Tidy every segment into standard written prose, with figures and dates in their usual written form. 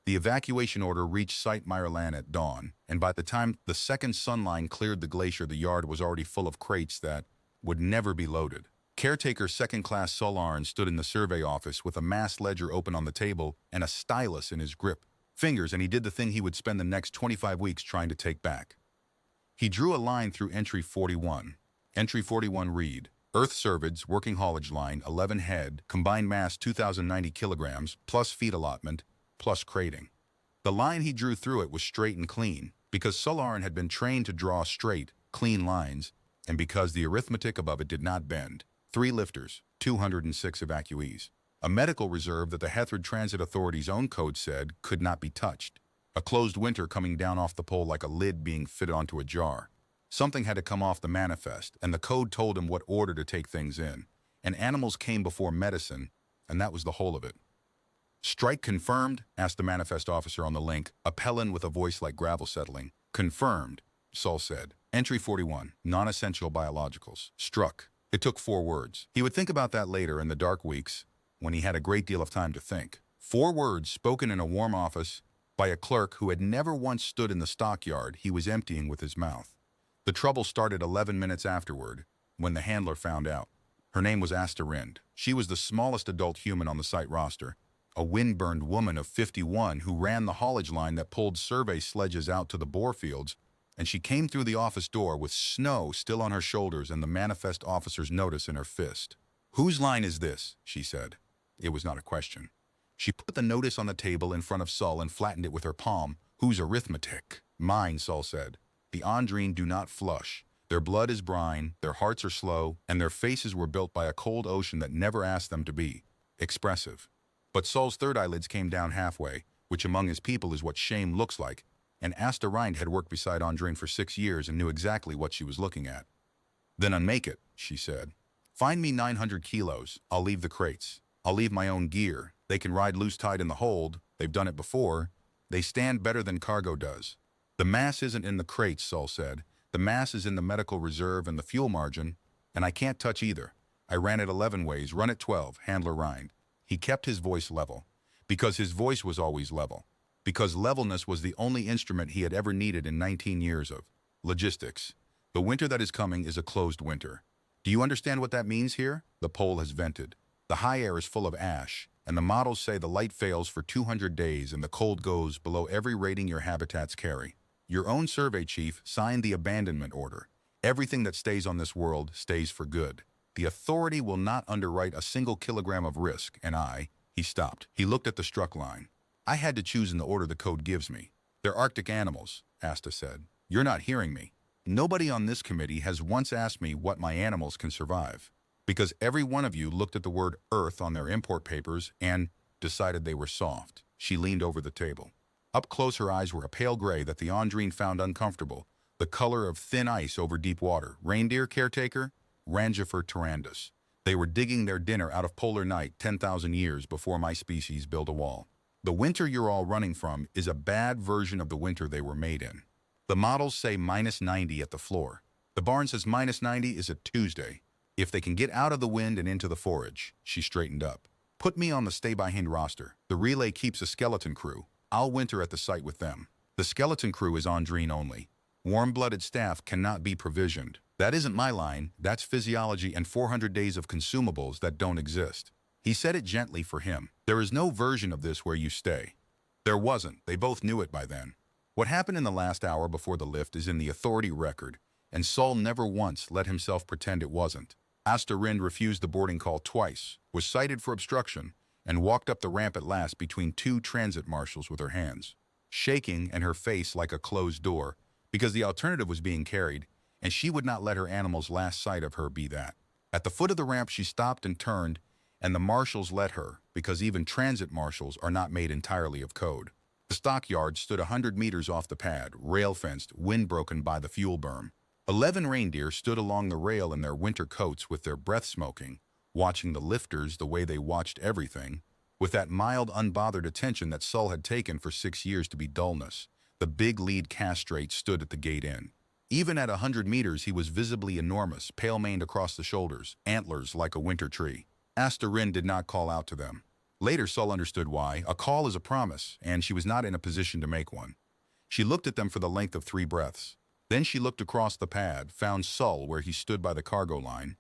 The evacuation order reached Site Meyerland at dawn, and by the time the second sun line cleared the glacier, the yard was already full of crates that would never be loaded. Caretaker second-class Solarn stood in the survey office with a mass ledger open on the table and a stylus in his grip fingers, and he did the thing he would spend the next 25 weeks trying to take back. He drew a line through entry 41. Entry 41 read, Earth Cervids, working haulage line, 11 head, combined mass 2,090 kilograms, plus feed allotment, plus crating. The line he drew through it was straight and clean, because Solarn had been trained to draw straight, clean lines, and because the arithmetic above it did not bend. 3 lifters, 206 evacuees. A medical reserve that the Hethred Transit Authority's own code said could not be touched. A closed winter coming down off the pole like a lid being fitted onto a jar. Something had to come off the manifest, and the code told him what order to take things in. And animals came before medicine, and that was the whole of it. Strike confirmed? Asked the manifest officer on the link, a Pelin with a voice like gravel settling. Confirmed, Sol said. Entry 41, non-essential biologicals. Struck. It took 4 words. He would think about that later in the dark weeks, when he had a great deal of time to think. 4 words spoken in a warm office by a clerk who had never once stood in the stockyard he was emptying with his mouth. The trouble started 11 minutes afterward, when the handler found out. Her name was Asta Rind. She was the smallest adult human on the site roster, a wind-burned woman of 51 who ran the haulage line that pulled survey sledges out to the bore fields, and she came through the office door with snow still on her shoulders and the manifest officer's notice in her fist. "Whose line is this?" she said. It was not a question. She put the notice on the table in front of Sol and flattened it with her palm. "Whose arithmetic?" "Mine," Sol said. "The Andrine do not flush. Their blood is brine, their hearts are slow, and their faces were built by a cold ocean that never asked them to be expressive." But Sol's third eyelids came down halfway, which among his people is what shame looks like, and Asta Rind had worked beside Andrine for 6 years and knew exactly what she was looking at. "Then unmake it," she said. "Find me 900 kilos. I'll leave the crates. I'll leave my own gear. They can ride loose-tied in the hold. They've done it before. They stand better than cargo does." "The mass isn't in the crates," Sol said. "The mass is in the medical reserve and the fuel margin, and I can't touch either. I ran it 11 ways, run it 12, Handler Rind." He kept his voice level, because his voice was always level, because levelness was the only instrument he had ever needed in 19 years of logistics. "The winter that is coming is a closed winter. Do you understand what that means here? The pole has vented. The high air is full of ash, and the models say the light fails for 200 days and the cold goes below every rating your habitats carry. Your own survey chief signed the abandonment order. Everything that stays on this world stays for good. The authority will not underwrite a single kilogram of risk, and He stopped. He looked at the struck line. "I had to choose in the order the code gives me. They're Arctic animals," Asta said. "You're not hearing me. Nobody on this committee has once asked me what my animals can survive. Because every one of you looked at the word Earth on their import papers and decided they were soft." She leaned over the table. Up close, her eyes were a pale gray that the Andrine found uncomfortable, the color of thin ice over deep water. "Reindeer caretaker? Rangifer tarandus. They were digging their dinner out of polar night 10,000 years before my species built a wall. The winter you're all running from is a bad version of the winter they were made in. The models say -90 at the floor. The barn says -90 is a Tuesday. If they can get out of the wind and into the forage." She straightened up. "Put me on the stay-behind roster. The relay keeps a skeleton crew. I'll winter at the site with them. The skeleton crew is Andrine only. Warm-blooded staff cannot be provisioned. That isn't my line. That's physiology and 400 days of consumables that don't exist." He said it gently for him. "There is no version of this where you stay." There wasn't. They both knew it by then. What happened in the last hour before the lift is in the authority record, and Sol never once let himself pretend it wasn't. Asta Rind refused the boarding call twice, was cited for obstruction, and walked up the ramp at last between 2 transit marshals with her hands shaking and her face like a closed door, because the alternative was being carried, and she would not let her animal's last sight of her be that. At the foot of the ramp she stopped and turned, and the marshals let her, because even transit marshals are not made entirely of code. The stockyard stood 100 meters off the pad, rail-fenced, wind-broken by the fuel berm. 11 reindeer stood along the rail in their winter coats with their breath smoking, watching the lifters the way they watched everything, with that mild, unbothered attention that Sol had taken for 6 years to be dullness. The big lead castrate stood at the gate in. Even at 100 meters he was visibly enormous, pale-maned across the shoulders, antlers like a winter tree. Asta Rind did not call out to them. Later, Sol understood why. A call is a promise, and she was not in a position to make one. She looked at them for the length of 3 breaths. Then she looked across the pad, found Sol where he stood by the cargo line,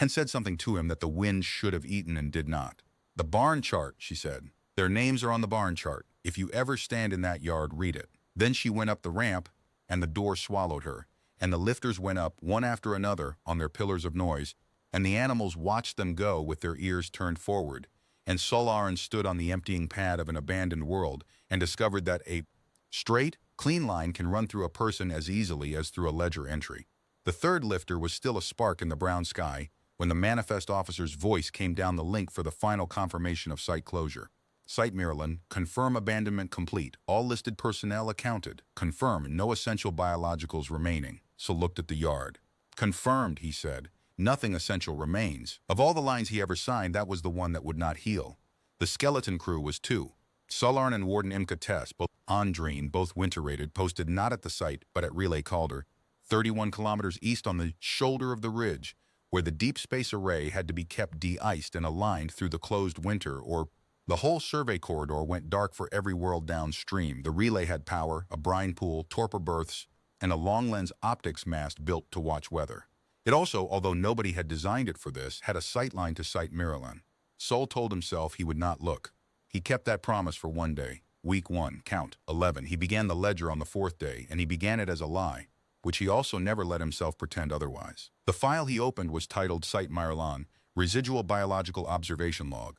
and said something to him that the wind should have eaten and did not. "The barn chart," she said. "Their names are on the barn chart. If you ever stand in that yard, read it." Then she went up the ramp, and the door swallowed her, and the lifters went up one after another on their pillars of noise, and the animals watched them go with their ears turned forward, and Solarin stood on the emptying pad of an abandoned world and discovered that a straight, clean line can run through a person as easily as through a ledger entry. The third lifter was still a spark in the brown sky when the manifest officer's voice came down the link for the final confirmation of site closure. Site Maryland, confirm abandonment complete. All listed personnel accounted. Confirm no essential biologicals remaining. So looked at the yard. "Confirmed," he said. "Nothing essential remains." Of all the lines he ever signed, that was the one that would not heal. The skeleton crew was 2. Solarn and Warden Imka Tess, both Andreen, both winter-rated, posted not at the site, but at Relay Calder, 31 kilometers east on the shoulder of the ridge, where the deep space array had to be kept de-iced and aligned through the closed winter, or the whole survey corridor went dark for every world downstream. The relay had power, a brine pool, torpor berths, and a long-lens optics mast built to watch weather. It also, although nobody had designed it for this, had a sightline to Site Maryland. Sol told himself he would not look. He kept that promise for one day. Week 1, count 11. He began the ledger on the 4th day, and he began it as a lie, which he also never let himself pretend otherwise. The file he opened was titled Site Maryland, Residual Biological Observation Log,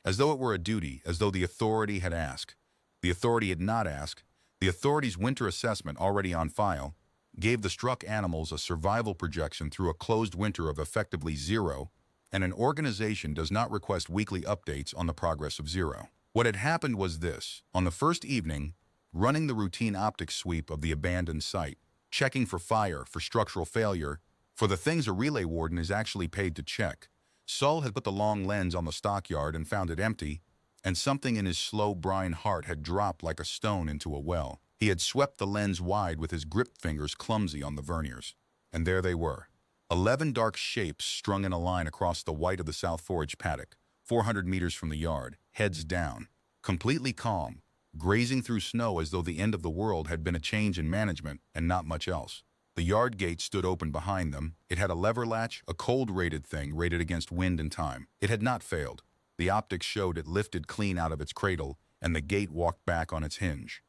as though it were a duty, as though the authority had asked. The authority had not asked. The authority's winter assessment, already on file, gave the struck animals a survival projection through a closed winter of effectively 0, and an organization does not request weekly updates on the progress of 0. What had happened was this. On the first evening, running the routine optics sweep of the abandoned site, checking for fire, for structural failure, for the things a relay warden is actually paid to check, Sol had put the long lens on the stockyard and found it empty, and something in his slow brine heart had dropped like a stone into a well. He had swept the lens wide with his grip fingers clumsy on the verniers. And there they were. 11 dark shapes strung in a line across the white of the South Forage paddock, 400 meters from the yard, heads down, completely calm, grazing through snow as though the end of the world had been a change in management and not much else. The yard gate stood open behind them. It had a lever latch, a cold-rated thing rated against wind and time. It had not failed. The optics showed it lifted clean out of its cradle, and the gate walked back on its hinge.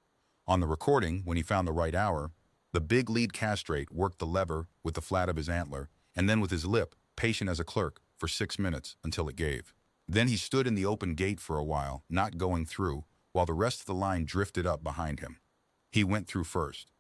On the recording, when he found the right hour, the big lead castrate worked the lever with the flat of his antler, and then with his lip, patient as a clerk, for 6 minutes until it gave. Then he stood in the open gate for a while, not going through, while the rest of the line drifted up behind him. He went through first.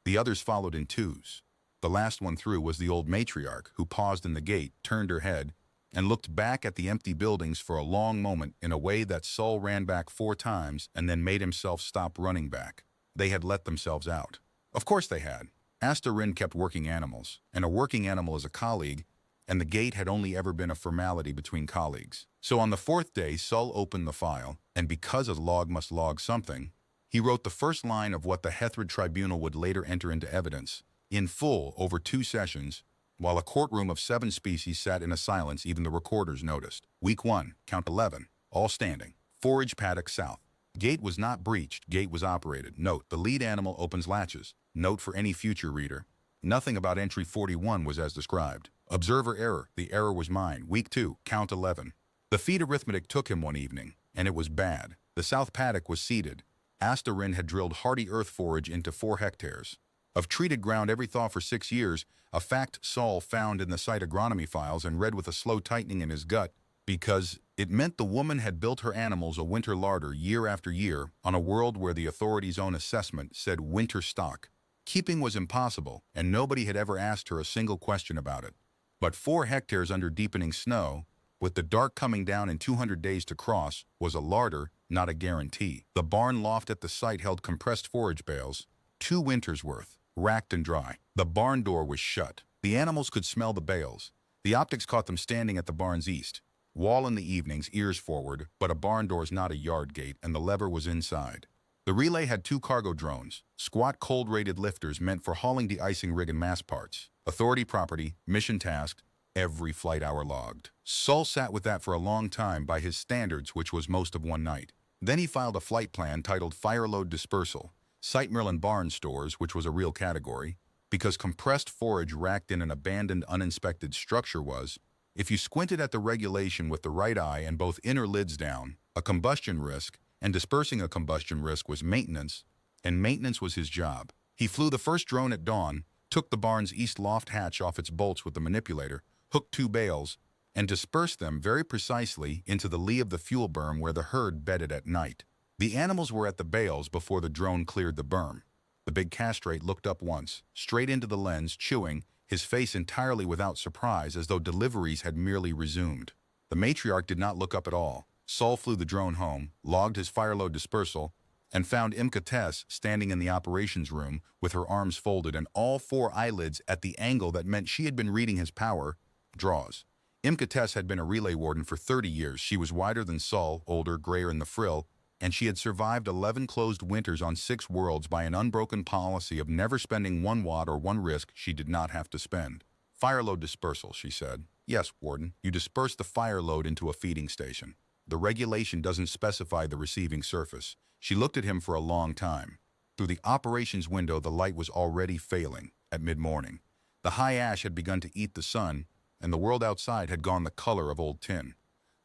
The others followed in twos. The last one through was the old matriarch, who paused in the gate, turned her head, and looked back at the empty buildings for a long moment in a way that Sol ran back 4 times and then made himself stop running back. They had let themselves out. Of course they had. Astarin kept working animals, and a working animal is a colleague, and the gate had only ever been a formality between colleagues. So on the 4th day, Sol opened the file, and because a log must log something, he wrote the first line of what the Hethred Tribunal would later enter into evidence, in full over 2 sessions, while a courtroom of 7 species sat in a silence even the recorders noticed. Week 1, count 11, all standing. Forage paddock south. Gate was not breached, gate was operated. Note, the lead animal opens latches. Note for any future reader. Nothing about entry 41 was as described. Observer error, the error was mine. Week 2, count 11. The feed arithmetic took him one evening, and it was bad. The south paddock was seeded. Astarin had drilled hardy earth forage into 4 hectares of treated ground every thaw for 6 years, a fact Sol found in the site agronomy files and read with a slow tightening in his gut, because it meant the woman had built her animals a winter larder year after year on a world where the authority's own assessment said winter stock. Keeping was impossible, and nobody had ever asked her a single question about it. But 4 hectares under deepening snow, with the dark coming down in 200 days to cross, was a larder, not a guarantee. The barn loft at the site held compressed forage bales, 2 winters' worth, racked and dry. The barn door was shut. The animals could smell the bales. The optics caught them standing at the barn's east wall in the evenings, ears forward, but a barn door's not a yard gate, and the lever was inside. The relay had 2 cargo drones, squat cold-rated lifters meant for hauling de-icing rig and mast parts. Authority property, mission tasked, every flight hour logged. Sol sat with that for a long time by his standards, which was most of one night. Then he filed a flight plan titled Fire Load Dispersal, Site Merlin Barn Stores, which was a real category, because compressed forage racked in an abandoned, uninspected structure was, if you squinted at the regulation with the right eye and both inner lids down, a combustion risk, and dispersing a combustion risk was maintenance, and maintenance was his job. He flew the first drone at dawn, took the barn's east loft hatch off its bolts with the manipulator, hooked 2 bales, and dispersed them very precisely into the lee of the fuel berm where the herd bedded at night. The animals were at the bales before the drone cleared the berm. The big castrate looked up once, straight into the lens, chewing, his face entirely without surprise, as though deliveries had merely resumed. The matriarch did not look up at all. Sol flew the drone home, logged his fire load dispersal, and found Imka Tess standing in the operations room with her arms folded and all 4 eyelids at the angle that meant she had been reading his power draws. Imka Tess had been a relay warden for 30 years. She was wider than Sol, older, grayer in the frill, and she had survived 11 closed winters on 6 worlds by an unbroken policy of never spending 1 watt or 1 risk she did not have to spend. Fire load dispersal, she said. Yes, Warden, you disperse the fire load into a feeding station. The regulation doesn't specify the receiving surface. She looked at him for a long time. Through the operations window, the light was already failing at mid-morning. The high ash had begun to eat the sun, and the world outside had gone the color of old tin.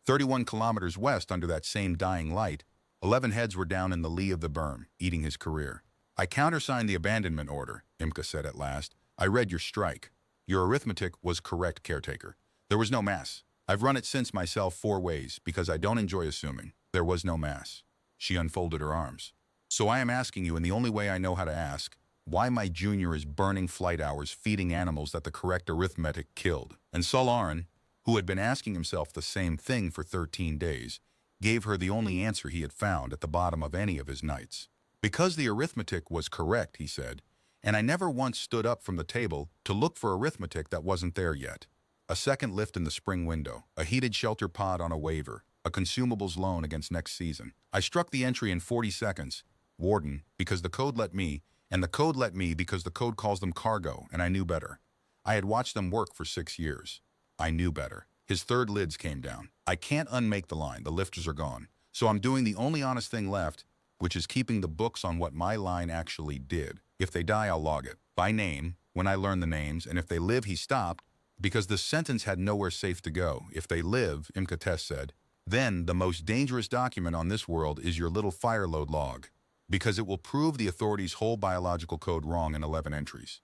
31 kilometers west under that same dying light, 11 heads were down in the lee of the berm, eating his career. I countersigned the abandonment order, Imka said at last. I read your strike. Your arithmetic was correct, caretaker. There was no mass. I've run it since myself 4 ways, because I don't enjoy assuming. There was no mass. She unfolded her arms. So I am asking you in the only way I know how to ask, why my junior is burning flight hours feeding animals that the correct arithmetic killed. And Solarin, who had been asking himself the same thing for 13 days, gave her the only answer he had found at the bottom of any of his nights. Because the arithmetic was correct, he said, and I never once stood up from the table to look for arithmetic that wasn't there yet. A second lift in the spring window, a heated shelter pod on a waiver, a consumables loan against next season. I struck the entry in 40 seconds. Warden, because the code let me, and the code let me because the code calls them cargo, and I knew better. I had watched them work for 6 years. I knew better. His third lids came down. I can't unmake the line. The lifters are gone. So I'm doing the only honest thing left, which is keeping the books on what my line actually did. If they die, I'll log it. By name, when I learn the names, and if they live, he stopped, because the sentence had nowhere safe to go. If they live, Imka Tess said, then the most dangerous document on this world is your little fire load log, because it will prove the authorities' whole biological code wrong in 11 entries.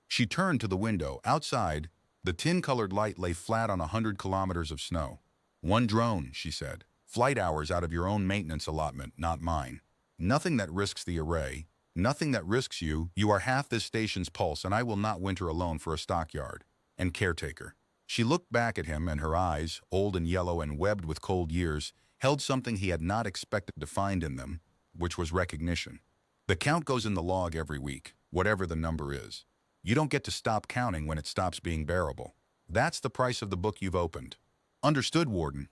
She turned to the window. Outside, the tin-colored light lay flat on 100 kilometers of snow. 1 drone, she said. Flight hours out of your own maintenance allotment, not mine. Nothing that risks the array. Nothing that risks you. You are half this station's pulse, and I will not winter alone for a stockyard. And caretaker. She looked back at him, and her eyes, old and yellow and webbed with cold years, held something he had not expected to find in them, which was recognition. The count goes in the log every week, whatever the number is. You don't get to stop counting when it stops being bearable. That's the price of the book you've opened. Understood, Warden.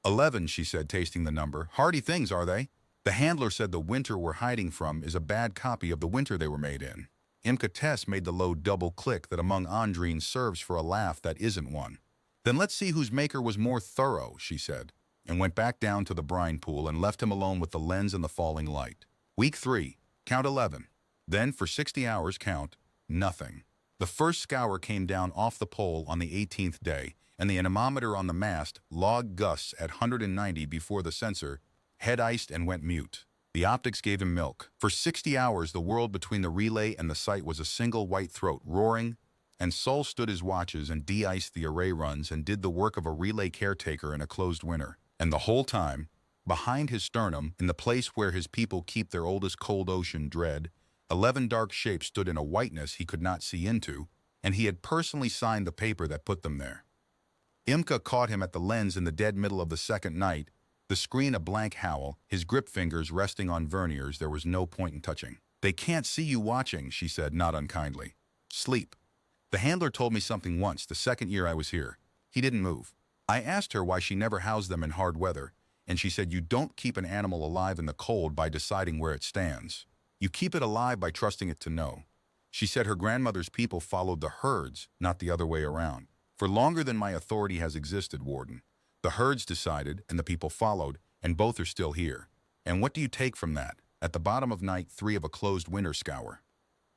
11, she said, tasting the number. Hardy things, are they? The handler said the winter we're hiding from is a bad copy of the winter they were made in. Imka Tess made the low double click that among Andrines serves for a laugh that isn't one. Then let's see whose maker was more thorough, she said, and went back down to the brine pool and left him alone with the lens and the falling light. Week 3, count 11. Then for 60 hours, count nothing. The first scour came down off the pole on the 18th day, and the anemometer on the mast logged gusts at 190 before the sensor head iced and went mute. The optics gave him milk. For 60 hours, the world between the relay and the site was a single white throat, roaring, and Sol stood his watches and de-iced the array runs and did the work of a relay caretaker in a closed winter. And the whole time, behind his sternum, in the place where his people keep their oldest cold ocean dread, 11 dark shapes stood in a whiteness he could not see into, and he had personally signed the paper that put them there. Imka caught him at the lens in the dead middle of the second night, the screen a blank howl, his grip fingers resting on verniers there was no point in touching. They can't see you watching, she said, not unkindly. Sleep. The handler told me something once, the second year I was here. He didn't move. I asked her why she never housed them in hard weather, and she said you don't keep an animal alive in the cold by deciding where it stands. You keep it alive by trusting it to know. She said her grandmother's people followed the herds, not the other way around. For longer than my authority has existed, Warden. The herds decided, and the people followed, and both are still here. And what do you take from that? At the bottom of night 3 of a closed winter scour.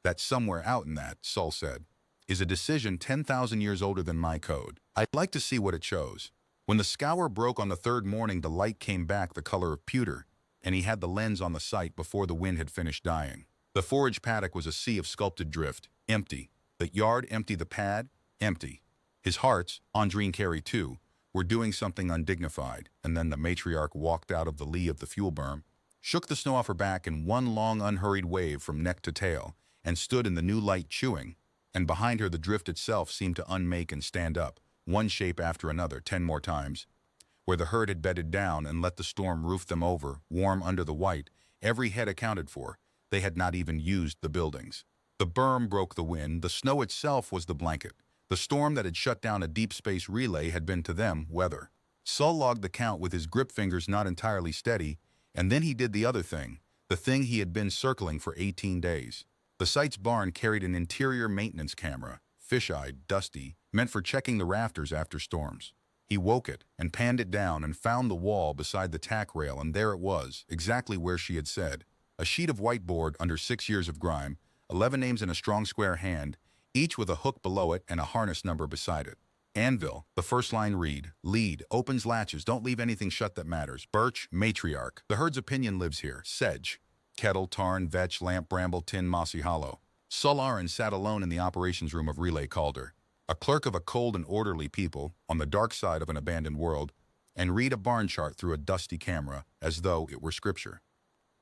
That somewhere out in that, Saul said, is a decision 10,000 years older than my code. I'd like to see what it shows. When the scour broke on the 3rd morning, the light came back the color of pewter, and he had the lens on the sight before the wind had finished dying. The forage paddock was a sea of sculpted drift, empty. The yard empty, the pad, empty. His hearts, Andrine Carey too, were doing something undignified, and then the matriarch walked out of the lee of the fuel berm, shook the snow off her back in one long unhurried wave from neck to tail, and stood in the new light chewing, and behind her the drift itself seemed to unmake and stand up, one shape after another 10 more times. Where the herd had bedded down and let the storm roof them over, warm under the white, every head accounted for, they had not even used the buildings. The berm broke the wind, the snow itself was the blanket. The storm that had shut down a deep space relay had been to them weather. Saul logged the count with his grip fingers not entirely steady, and then he did the other thing, the thing he had been circling for 18 days. The site's barn carried an interior maintenance camera, fish-eyed, dusty, meant for checking the rafters after storms. He woke it and panned it down and found the wall beside the tack rail, and there it was, exactly where she had said. A sheet of whiteboard under 6 years of grime, 11 names in a strong square hand, each with a hook below it and a harness number beside it. Anvil, the first line read, lead, opens latches, don't leave anything shut that matters. Birch, matriarch. The herd's opinion lives here. Sedge. Kettle, tarn, vetch, lamp, bramble, tin, mossy hollow. Saul Aaron sat alone in the operations room of Relay Calder, a clerk of a cold and orderly people on the dark side of an abandoned world, and read a barn chart through a dusty camera as though it were scripture.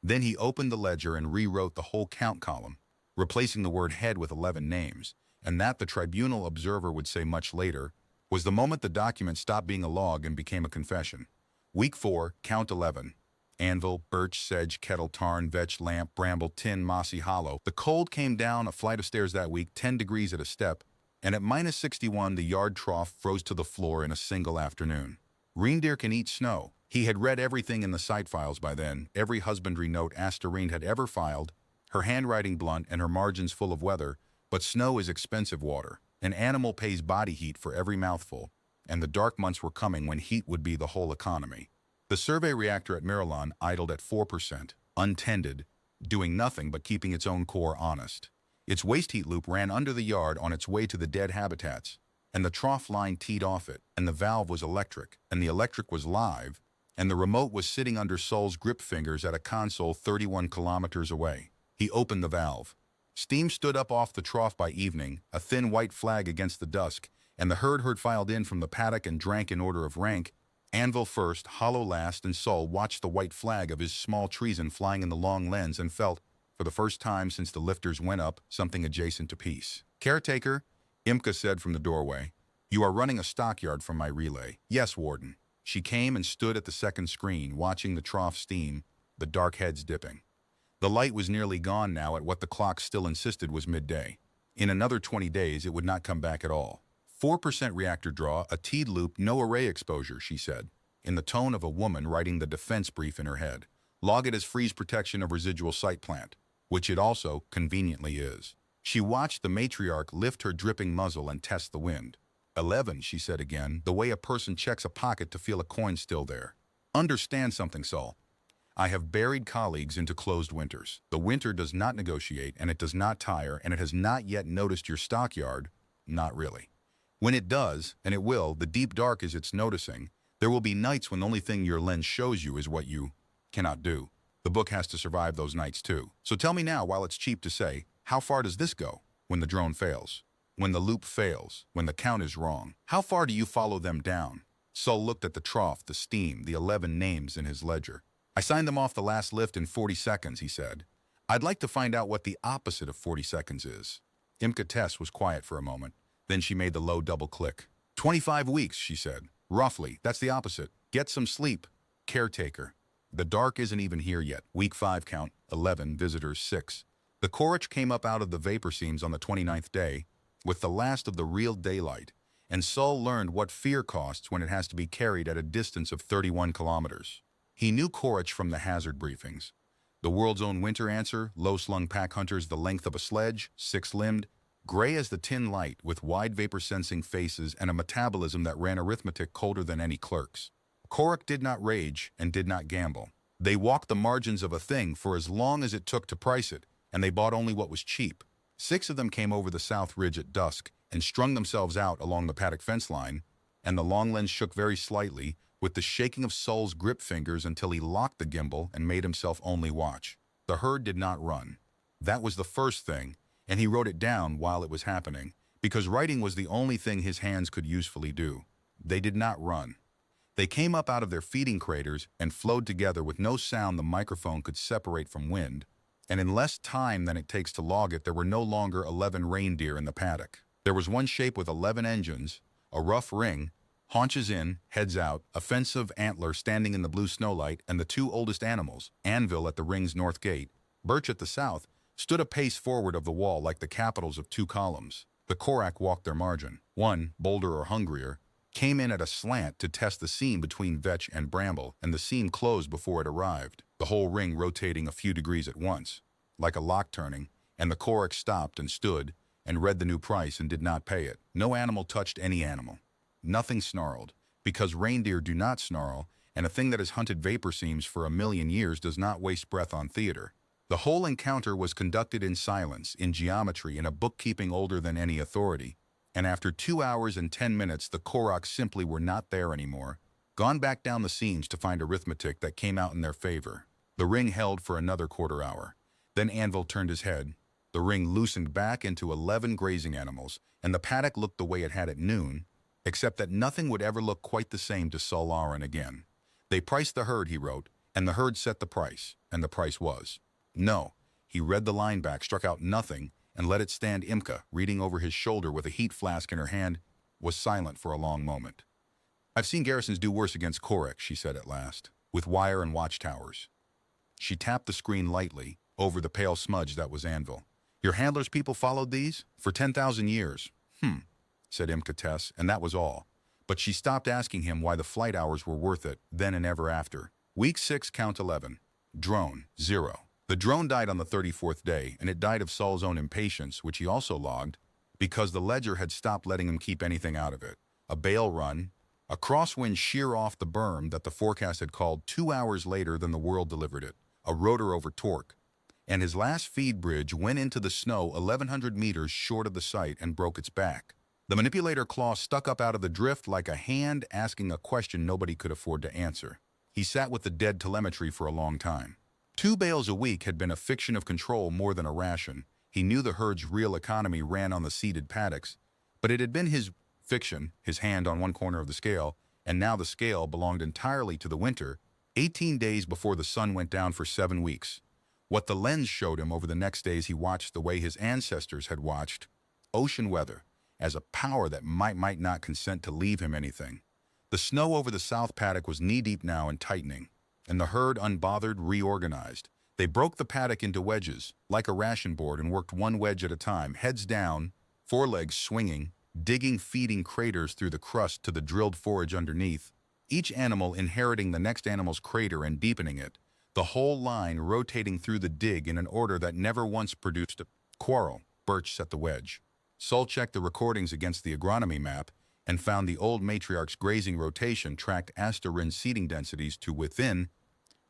Then he opened the ledger and rewrote the whole count column, replacing the word head with 11 names, and that, the tribunal observer would say much later, was the moment the document stopped being a log and became a confession. Week 4, count 11. Anvil, birch, sedge, kettle, tarn, vetch, lamp, bramble, tin, mossy hollow. The cold came down a flight of stairs that week, 10 degrees at a step, and at minus 61 the yard trough froze to the floor in a single afternoon. Reindeer can eat snow. He had read everything in the site files by then, every husbandry note Astorine had ever filed, her handwriting blunt and her margins full of weather, but snow is expensive water. An animal pays body heat for every mouthful, and the dark months were coming when heat would be the whole economy. The survey reactor at Miralon idled at 4%, untended, doing nothing but keeping its own core honest. Its waste heat loop ran under the yard on its way to the dead habitats, and the trough line teed off it, and the valve was electric, and the electric was live, and the remote was sitting under Saul's grip fingers at a console 31 kilometers away. He opened the valve. Steam stood up off the trough by evening, a thin white flag against the dusk, and the herd filed in from the paddock and drank in order of rank. Anvil first, Hollow last, and Saul watched the white flag of his small treason flying in the long lens and felt, for the first time since the lifters went up, something adjacent to peace. Caretaker, Imka said from the doorway, you are running a stockyard from my relay. Yes, Warden. She came and stood at the second screen, watching the trough steam, the dark heads dipping. The light was nearly gone now at what the clock still insisted was midday. In another 20 days, it would not come back at all. 4% reactor draw, a teed loop, no array exposure, she said, in the tone of a woman writing the defense brief in her head. Log it as freeze protection of residual site plant, which it also conveniently is. She watched the matriarch lift her dripping muzzle and test the wind. 11, she said again, the way a person checks a pocket to feel a coin still there. Understand something, Saul. I have buried colleagues into closed winters. The winter does not negotiate, and it does not tire, and it has not yet noticed your stockyard. Not really. When it does, and it will, the deep dark is its noticing. There will be nights when the only thing your lens shows you is what you cannot do. The book has to survive those nights too. So tell me now, while it's cheap to say, how far does this go? When the drone fails, when the loop fails, when the count is wrong, how far do you follow them down? Saul looked at the trough, the steam, the 11 names in his ledger. I signed them off the last lift in 40 seconds, he said. I'd like to find out what the opposite of 40 seconds is. Imka Tess was quiet for a moment. Then she made the low double click. 25 weeks, she said. Roughly, that's the opposite. Get some sleep. Caretaker. The dark isn't even here yet. Week 5 count, 11, visitors 6. The Korich came up out of the vapor seams on the 29th day, with the last of the real daylight, and Saul learned what fear costs when it has to be carried at a distance of 31 kilometers. He knew Korich from the hazard briefings. The world's own winter answer, low-slung pack hunters the length of a sledge, 6-limbed, Gray as the tin light, with wide vapor-sensing faces and a metabolism that ran arithmetic colder than any clerk's. Korak did not rage and did not gamble. They walked the margins of a thing for as long as it took to price it, and they bought only what was cheap. 6 of them came over the south ridge at dusk and strung themselves out along the paddock fence line, and the long lens shook very slightly with the shaking of Sol's grip fingers until he locked the gimbal and made himself only watch. The herd did not run. That was the first thing, and he wrote it down while it was happening, because writing was the only thing his hands could usefully do. They did not run. They came up out of their feeding craters and flowed together with no sound the microphone could separate from wind, and in less time than it takes to log it, there were no longer 11 reindeer in the paddock. There was one shape with 11 engines, a rough ring, haunches in, heads out, offensive antler standing in the blue snowlight, and the 2 oldest animals, Anvil at the ring's north gate, Birch at the south, stood a pace forward of the wall like the capitals of 2 columns. The Korak walked their margin. One, bolder or hungrier, came in at a slant to test the seam between vetch and bramble, and the seam closed before it arrived, the whole ring rotating a few degrees at once, like a lock turning, and the Korak stopped and stood and read the new price and did not pay it. No animal touched any animal. Nothing snarled, because reindeer do not snarl, and a thing that has hunted vapor seams for 1,000,000 years does not waste breath on theater. The whole encounter was conducted in silence, in geometry, in a bookkeeping older than any authority, and after 2 hours and 10 minutes the Koraks simply were not there anymore, gone back down the seams to find arithmetic that came out in their favor. The ring held for another quarter hour. Then Anvil turned his head. The ring loosened back into 11 grazing animals, and the paddock looked the way it had at noon, except that nothing would ever look quite the same to Solaran again. They priced the herd, he wrote, and the herd set the price, and the price was. No, he read the line back, struck out nothing, and let it stand. Imka, reading over his shoulder with a heat flask in her hand, was silent for a long moment. I've seen garrisons do worse against Korak, she said at last, with wire and watchtowers. She tapped the screen lightly over the pale smudge that was Anvil. Your handler's people followed these? For 10,000 years. Said Imka Tess, and that was all. But she stopped asking him why the flight hours were worth it, then and ever after. Week 6, count 11. Drone, 0. The drone died on the 34th day, and it died of Saul's own impatience, which he also logged, because the ledger had stopped letting him keep anything out of it. A bail run, a crosswind sheer off the berm that the forecast had called 2 hours later than the world delivered it, a rotor over torque, and his last feed bridge went into the snow 1,100 meters short of the site and broke its back. The manipulator claw stuck up out of the drift like a hand asking a question nobody could afford to answer. He sat with the dead telemetry for a long time. 2 bales a week had been a fiction of control more than a ration. He knew the herd's real economy ran on the seeded paddocks, but it had been his fiction, his hand on one corner of the scale, and now the scale belonged entirely to the winter, 18 days before the sun went down for 7 weeks. What the lens showed him over the next days, he watched the way his ancestors had watched ocean weather, as a power that might not consent to leave him anything. The snow over the south paddock was knee-deep now and tightening, and the herd, unbothered, reorganized. They broke the paddock into wedges, like a ration board, and worked one wedge at a time, heads down, forelegs swinging, digging feeding craters through the crust to the drilled forage underneath, each animal inheriting the next animal's crater and deepening it, the whole line rotating through the dig in an order that never once produced a quarrel. Birch set the wedge. Sol checked the recordings against the agronomy map and found the old matriarch's grazing rotation tracked Asterin seeding densities to within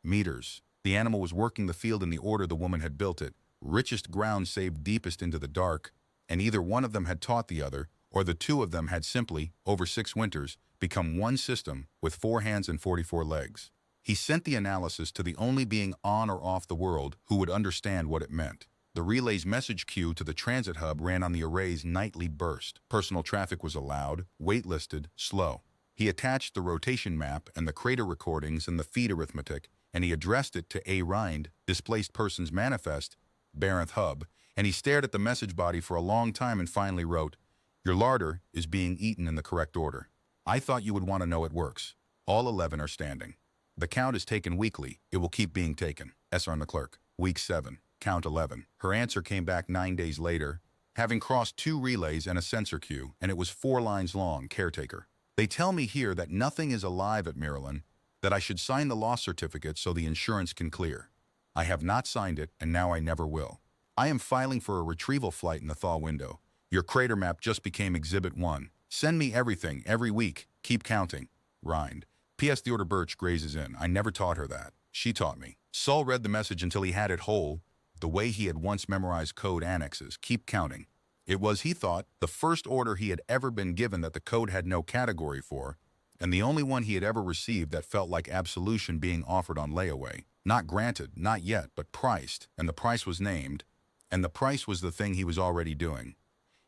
meters. The animal was working the field in the order the woman had built it, richest ground saved deepest into the dark, and either one of them had taught the other, or the 2 of them had simply, over 6 winters, become one system with 4 hands and 44 legs. He sent the analysis to the only being on or off the world who would understand what it meant. The relay's message queue to the transit hub ran on the array's nightly burst. Personal traffic was allowed, waitlisted, slow. He attached the rotation map and the crater recordings and the feed arithmetic, and he addressed it to A. Rind, Displaced Persons Manifest, Barenth Hub, and he stared at the message body for a long time and finally wrote, Your larder is being eaten in the correct order. I thought you would want to know it works. All 11 are standing. The count is taken weekly. It will keep being taken. Esarn the clerk. Week 7. Count 11. Her answer came back 9 days later, having crossed 2 relays and a sensor queue, and it was 4 lines long, caretaker. They tell me here that nothing is alive at Miralyn, that I should sign the loss certificate so the insurance can clear. I have not signed it, and now I never will. I am filing for a retrieval flight in the thaw window. Your crater map just became Exhibit 1. Send me everything, every week. Keep counting. Rind. P.S. The order Birch grazes in. I never taught her that. She taught me. Saul read the message until he had it whole, the way he had once memorized code annexes. Keep counting. It was, he thought, the first order he had ever been given that the code had no category for, and the only one he had ever received that felt like absolution being offered on layaway. Not granted, not yet, but priced, and the price was named, and the price was the thing he was already doing.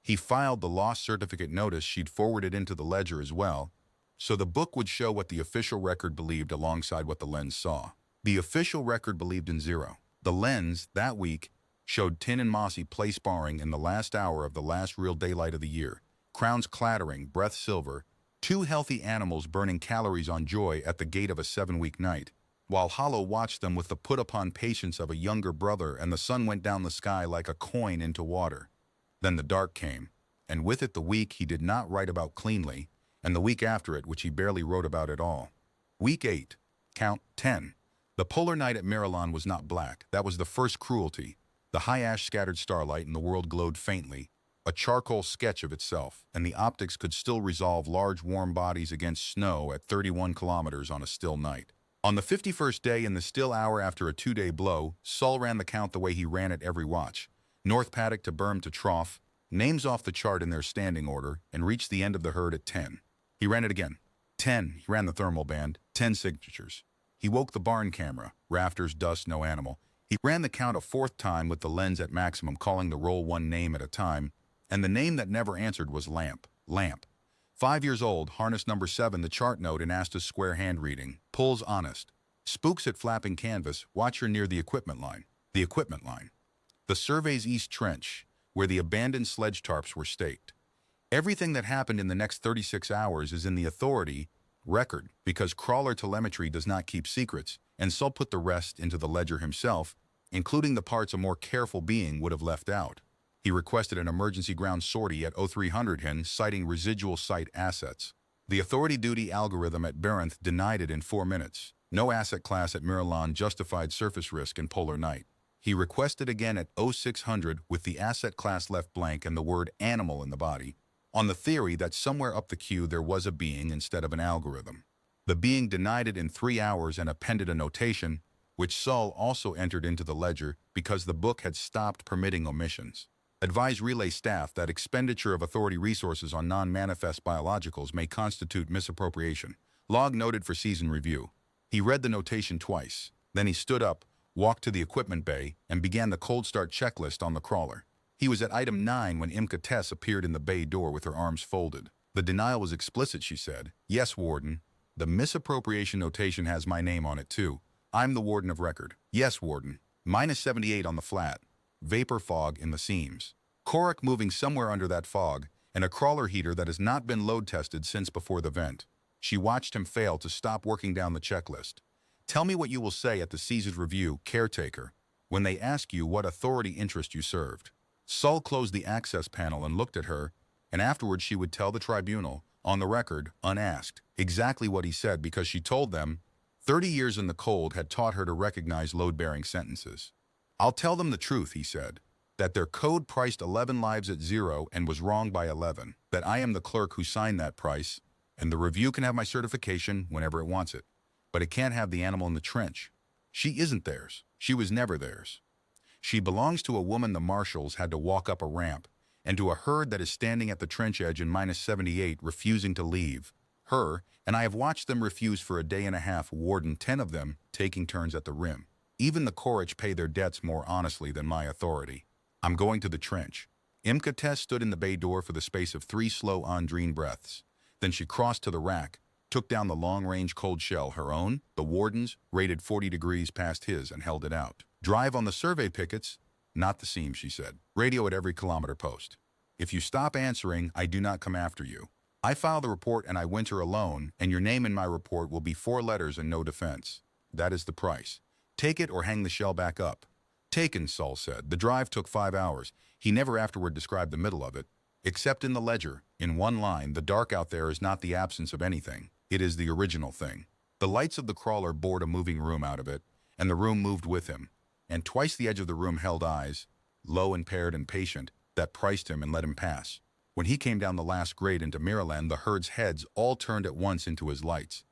He filed the lost certificate notice she'd forwarded into the ledger as well, so the book would show what the official record believed alongside what the lens saw. The official record believed in 0. The lens, that week, showed Tin and Mossy place barring in the last hour of the last real daylight of the year, crowns clattering, breath silver, 2 healthy animals burning calories on joy at the gate of a 7-week night, while Hollow watched them with the put-upon patience of a younger brother, and the sun went down the sky like a coin into water. Then the dark came, and with it the week he did not write about cleanly, and the week after it, which he barely wrote about at all. Week 8. Count 10. The polar night at Marilon was not black. That was the first cruelty. The high ash scattered starlight and the world glowed faintly, a charcoal sketch of itself, and the optics could still resolve large warm bodies against snow at 31 kilometers on a still night. On the 51st day, in the still hour after a 2-day blow, Saul ran the count the way he ran it every watch. North paddock to berm to trough, names off the chart in their standing order, and reached the end of the herd at 10. He ran it again. 10. He ran the thermal band. 10 signatures. He woke the barn camera. Rafters, dust, no animal. He ran the count a 4th time with the lens at maximum, calling the roll one name at a time, and the name that never answered was Lamp. Lamp. 5 years old, harness number 7, the chart note in Asta's square hand reading. Pulls honest. Spooks at flapping canvas, watch her near the equipment line. The equipment line. The survey's east trench, where the abandoned sledge tarps were staked. Everything that happened in the next 36 hours is in the authority record, because crawler telemetry does not keep secrets, and Saul put the rest into the ledger himself, including the parts a more careful being would have left out. He requested an emergency ground sortie at 0300 Hen, citing residual site assets. The authority duty algorithm at Barenth denied it in 4 minutes. No asset class at Marilon justified surface risk in polar night. He requested again at 0600 with the asset class left blank and the word animal in the body, on the theory that somewhere up the queue there was a being instead of an algorithm. The being denied it in 3 hours and appended a notation, which Saul also entered into the ledger because the book had stopped permitting omissions. Advise relay staff that expenditure of authority resources on non-manifest biologicals may constitute misappropriation. Log noted for season review. He read the notation twice. Then he stood up, walked to the equipment bay, and began the cold start checklist on the crawler. He was at item 9 when Imka Tess appeared in the bay door with her arms folded. The denial was explicit, she said. Yes, Warden. The misappropriation notation has my name on it, too. I'm the Warden of Record. Yes, Warden. -78 on the flat. Vapor fog in the seams. Korak moving somewhere under that fog, and a crawler heater that has not been load tested since before the vent. She watched him fail to stop working down the checklist. Tell me what you will say at the season's review, caretaker, when they ask you what authority interest you served. Saul closed the access panel and looked at her, and afterwards she would tell the tribunal, on the record, unasked, exactly what he said because she told them 30 years in the cold had taught her to recognize load-bearing sentences. I'll tell them the truth, he said, that their code priced 11 lives at 0 and was wrong by 11, that I am the clerk who signed that price, and the review can have my certification whenever it wants it, but it can't have the animal in the trench. She isn't theirs. She was never theirs. She belongs to a woman the marshals had to walk up a ramp, and to a herd that is standing at the trench edge in -78 refusing to leave. Her, and I have watched them refuse for a day and a half, Warden, 10 of them taking turns at the rim. Even the Korich pay their debts more honestly than my authority. I'm going to the trench. Imka Tess stood in the bay door for the space of 3 slow Andrine breaths. Then she crossed to the rack, took down the long-range cold shell, her own, the Warden's, rated 40 degrees past his, and held it out. Drive on the survey pickets, not the seam, she said. Radio at every kilometer post. If you stop answering, I do not come after you. I file the report and I winter alone, and your name in my report will be 4 letters and no defense. That is the price. Take it or hang the shell back up. Taken, Saul said. The drive took 5 hours. He never afterward described the middle of it. Except in the ledger, in one line, the dark out there is not the absence of anything. It is the original thing. The lights of the crawler bored a moving room out of it, and the room moved with him. And twice the edge of the room held eyes, low and paired and patient, that priced him and let him pass. When he came down the last grade into Mirrorland, the herd's heads all turned at once into his lights.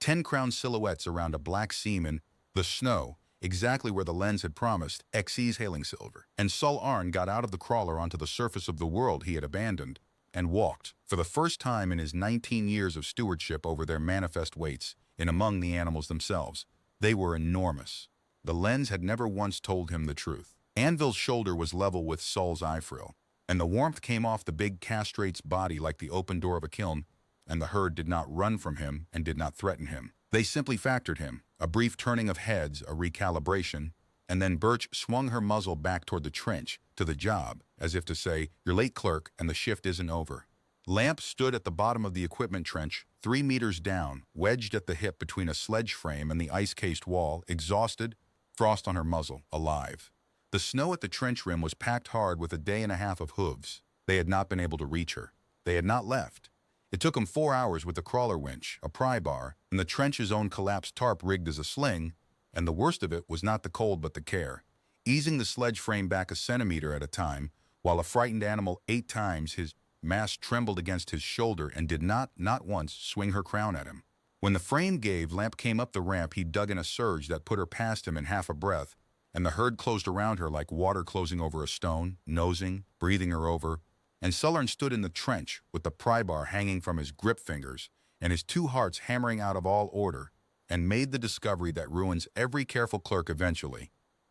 10 crowned silhouettes around a black seam in the snow, exactly where the lens had promised, XE's hailing silver. And Sol Arn got out of the crawler onto the surface of the world he had abandoned and walked, for the first time in his 19 years of stewardship over their manifest weights, in among the animals themselves. They were enormous. The lens had never once told him the truth. Anvil's shoulder was level with Sol's eye frill, and the warmth came off the big castrate's body like the open door of a kiln, and the herd did not run from him and did not threaten him. They simply factored him, a brief turning of heads, a recalibration, and then Birch swung her muzzle back toward the trench, to the job, as if to say, "You're late, clerk, and the shift isn't over." Lamp stood at the bottom of the equipment trench, 3 meters down, wedged at the hip between a sledge frame and the ice-cased wall, exhausted, frost on her muzzle, alive. The snow at the trench rim was packed hard with a day and a half of hooves. They had not been able to reach her. They had not left. It took them 4 hours with the crawler winch, a pry bar, and the trench's own collapsed tarp rigged as a sling, and the worst of it was not the cold but the care. Easing the sledge frame back a centimeter at a time, while a frightened animal 8 times his mass trembled against his shoulder and did not once, swing her crown at him. When the frame gave, Lamp came up the ramp, he dug in a surge that put her past him in half a breath, and the herd closed around her like water closing over a stone, nosing, breathing her over, and Sullivan stood in the trench with the pry bar hanging from his grip fingers and his 2 hearts hammering out of all order, and made the discovery that ruins every careful clerk eventually,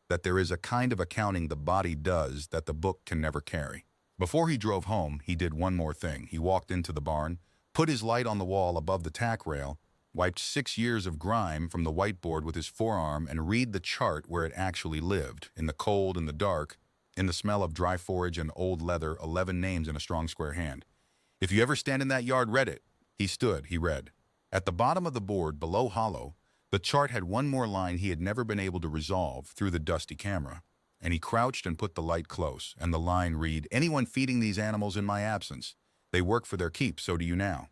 that there is a kind of accounting the body does that the book can never carry. Before he drove home, he did one more thing. He walked into the barn, put his light on the wall above the tack rail, wiped 6 years of grime from the whiteboard with his forearm, and read the chart where it actually lived, in the cold and the dark, in the smell of dry forage and old leather, 11 names in a strong square hand. "If you ever stand in that yard, read it." He stood, he read. At the bottom of the board, below hollow, the chart had one more line he had never been able to resolve through the dusty camera, and he crouched and put the light close, and the line read, "Anyone feeding these animals in my absence, they work for their keep, so do you now."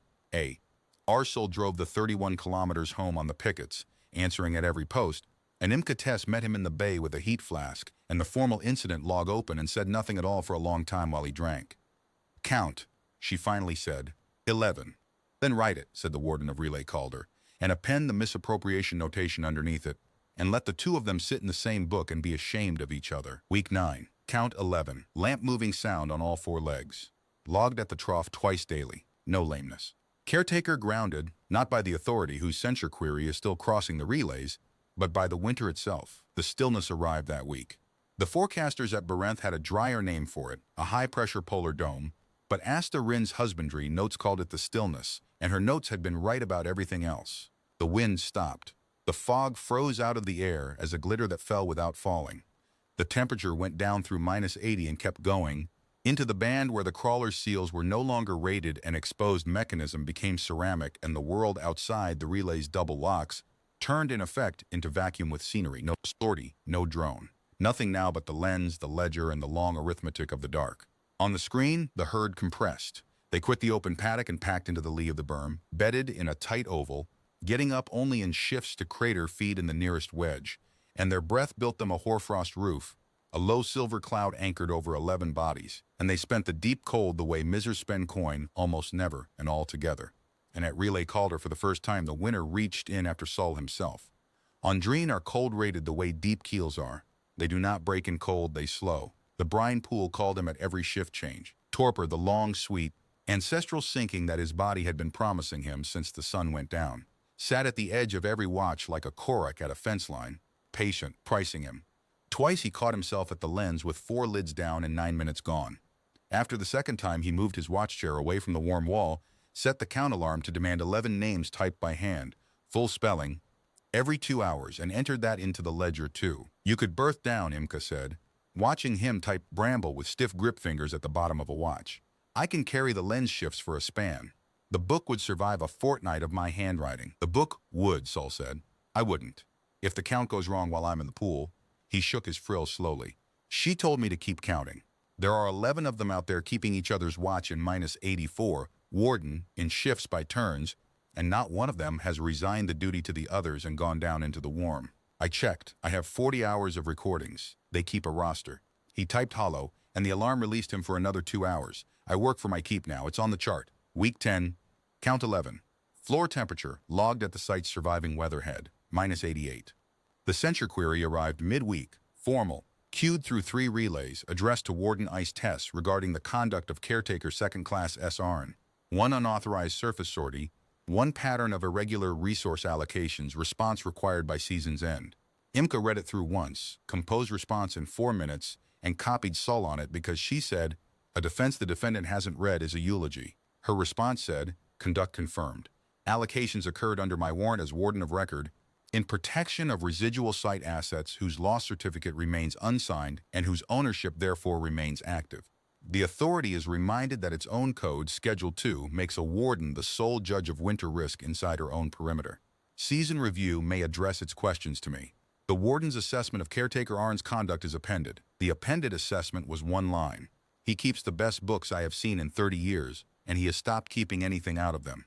Arsol drove the 31 kilometers home on the pickets, answering at every post, and Imka Tess met him in the bay with a heat flask and the formal incident log open and said nothing at all for a long time while he drank. "Count," she finally said. 11. "Then write it," said the warden of Relay Calder, "and append the misappropriation notation underneath it, and let the 2 of them sit in the same book and be ashamed of each other." Week 9. Count 11. Lamp moving sound on all 4 legs. Logged at the trough twice daily. No lameness. Caretaker grounded, not by the authority whose censure query is still crossing the relays, but by the winter itself. The stillness arrived that week. The forecasters at Barenth had a drier name for it, a high-pressure polar dome, but Asta Rin's husbandry notes called it the stillness, and her notes had been right about everything else. The wind stopped. The fog froze out of the air as a glitter that fell without falling. The temperature went down through -80 and kept going, into the band where the crawler's seals were no longer rated and exposed mechanism became ceramic, and the world outside the relay's double locks turned in effect into vacuum with scenery. No sortie, no drone. Nothing now but the lens, the ledger, and the long arithmetic of the dark. On the screen, the herd compressed. They quit the open paddock and packed into the lee of the berm, bedded in a tight oval, getting up only in shifts to crater feed in the nearest wedge, and their breath built them a hoarfrost roof, a low silver cloud anchored over 11 bodies, and they spent the deep cold the way misers spend coin, almost never and all together. And at Relay Calder for the first time the winter reached in after Sol himself. On Dreen are cold rated the way deep keels are. They do not break in cold, they slow. The brine pool called him at every shift change. Torpor, the long, sweet, ancestral sinking that his body had been promising him since the sun went down, sat at the edge of every watch like a Korak at a fence line, patient, pricing him. Twice he caught himself at the lens with 4 lids down and 9 minutes gone. After the second time he moved his watch chair away from the warm wall, set the count alarm to demand 11 names typed by hand, full spelling, every 2 hours, and entered that into the ledger too. "You could berth down," Imka said, watching him type Bramble with stiff grip fingers at the bottom of a watch. "I can carry the lens shifts for a span. The book would survive a fortnight of my handwriting." "The book would," Sol said. "I wouldn't. If the count goes wrong while I'm in the pool." He shook his frill slowly. "She told me to keep counting. There are 11 of them out there keeping each other's watch in -84, warden, in shifts by turns, and not one of them has resigned the duty to the others and gone down into the warm. I checked. I have 40 hours of recordings. They keep a roster. He typed hollow, and the alarm released him for another 2 hours. I work for my keep now. It's on the chart. Week 10, count 11. Floor temperature, logged at the site's surviving weatherhead, -88. The censure query arrived midweek, formal, queued through 3 relays addressed to Warden ICE tests regarding the conduct of caretaker second-class SRN, 1 unauthorized surface sortie, 1 pattern of irregular resource allocations, response required by season's end. Imka read it through once, composed response in 4 minutes, and copied Sol on it because she said, "A defense the defendant hasn't read is a eulogy." Her response said, "Conduct confirmed. Allocations occurred under my warrant as Warden of Record in protection of residual site assets whose loss certificate remains unsigned and whose ownership therefore remains active. The authority is reminded that its own code, Schedule 2, makes a warden the sole judge of winter risk inside her own perimeter. Season review may address its questions to me. The warden's assessment of caretaker Arn's conduct is appended. The appended assessment was 1 line. He keeps the best books I have seen in 30 years, and he has stopped keeping anything out of them."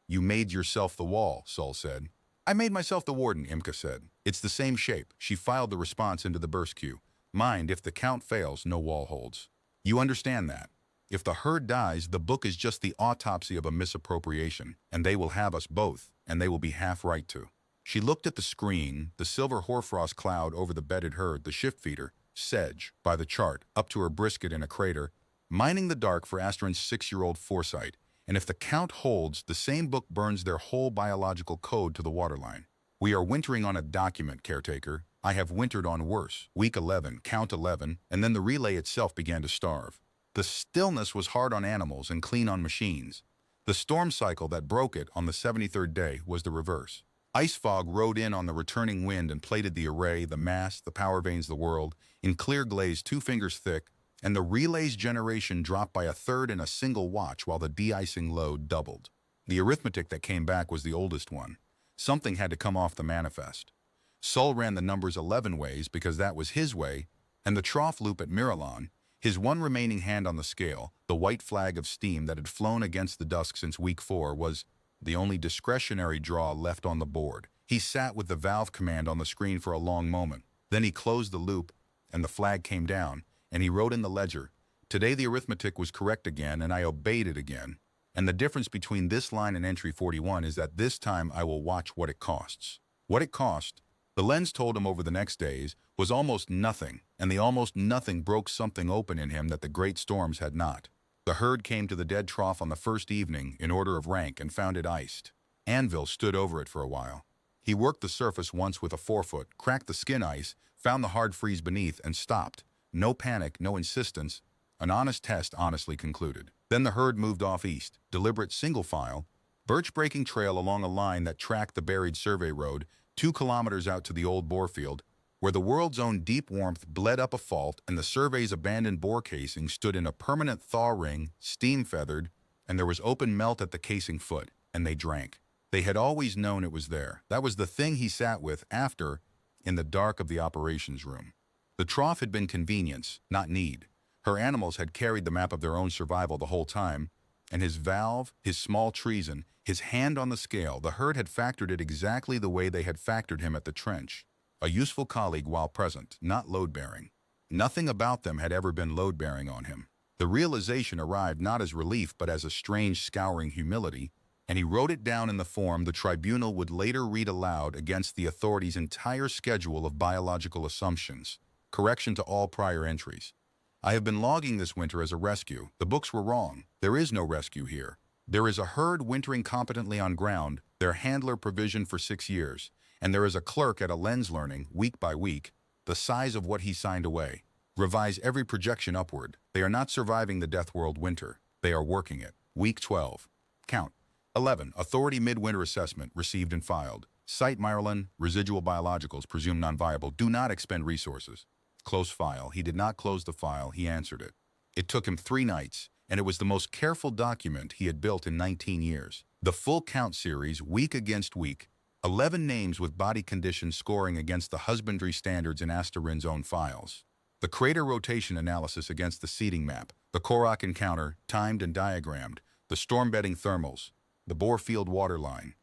"You made yourself the wall," Sol said. "I made myself the warden," Imka said. "It's the same shape." She filed the response into the burst queue. "Mind, if the count fails, no wall holds. You understand that? If the herd dies, the book is just the autopsy of a misappropriation, and they will have us both, and they will be half right to." She looked at the screen, the silver hoarfrost cloud over the bedded herd, the shift feeder, sedge, by the chart, up to her brisket in a crater, mining the dark for Astron's 6-year-old foresight. And if the count holds, the same book burns their whole biological code to the waterline. "We are wintering on a document, caretaker. I have wintered on worse." Week 11, count 11, and then the relay itself began to starve. The stillness was hard on animals and clean on machines. The storm cycle that broke it on the 73rd day was the reverse. Ice fog rode in on the returning wind and plated the array, the mast, the power vanes, the world, in clear glaze 2 fingers thick, and the relay's generation dropped by 1/3 in a single watch while the de-icing load doubled. The arithmetic that came back was the oldest one. Something had to come off the manifest. Sol ran the numbers 11 ways because that was his way, and the trough loop at Miralon, his one remaining hand on the scale, the white flag of steam that had flown against the dusk since week 4, was the only discretionary draw left on the board. He sat with the valve command on the screen for a long moment. Then he closed the loop, and the flag came down, and he wrote in the ledger, "Today the arithmetic was correct again, and I obeyed it again. And the difference between this line and entry 41 is that this time I will watch what it costs." What it cost, the lens told him over the next days, was almost nothing, and the almost nothing broke something open in him that the great storms had not. The herd came to the dead trough on the first evening, in order of rank, and found it iced. Anvil stood over it for a while. He worked the surface once with a 4-foot, cracked the skin ice, found the hard freeze beneath, and stopped. No panic, no insistence. An honest test honestly concluded. Then the herd moved off east, deliberate single file, birch-breaking trail along a line that tracked the buried survey road, 2 kilometers out to the old bore field, where the world's own deep warmth bled up a fault and the survey's abandoned bore casing stood in a permanent thaw ring, steam-feathered, and there was open melt at the casing foot, and they drank. They had always known it was there. That was the thing he sat with after, in the dark of the operations room. The trough had been convenience, not need. Her animals had carried the map of their own survival the whole time, and his valve, his small treason, his hand on the scale, the herd had factored it exactly the way they had factored him at the trench. A useful colleague while present, not load-bearing. Nothing about them had ever been load-bearing on him. The realization arrived not as relief but as a strange scouring humility, and he wrote it down in the form the tribunal would later read aloud against the authority's entire schedule of biological assumptions. Correction to all prior entries. "I have been logging this winter as a rescue. The books were wrong. There is no rescue here. There is a herd wintering competently on ground, their handler provisioned for 6 years, and there is a clerk at a lens learning, week by week, the size of what he signed away. Revise every projection upward. They are not surviving the deathworld winter. They are working it." Week 12. Count. 11. Authority midwinter assessment, received and filed. Site Maryland, residual biologicals, presumed non-viable. Do not expend resources. Close file. He did not close the file, he answered it. It took him 3 nights, and it was the most careful document he had built in 19 years. The full count series, week against week, 11 names with body condition scoring against the husbandry standards in Astarin's own files. The crater rotation analysis against the seeding map, the Korok encounter, timed and diagrammed, the storm bedding thermals, the bore field water line,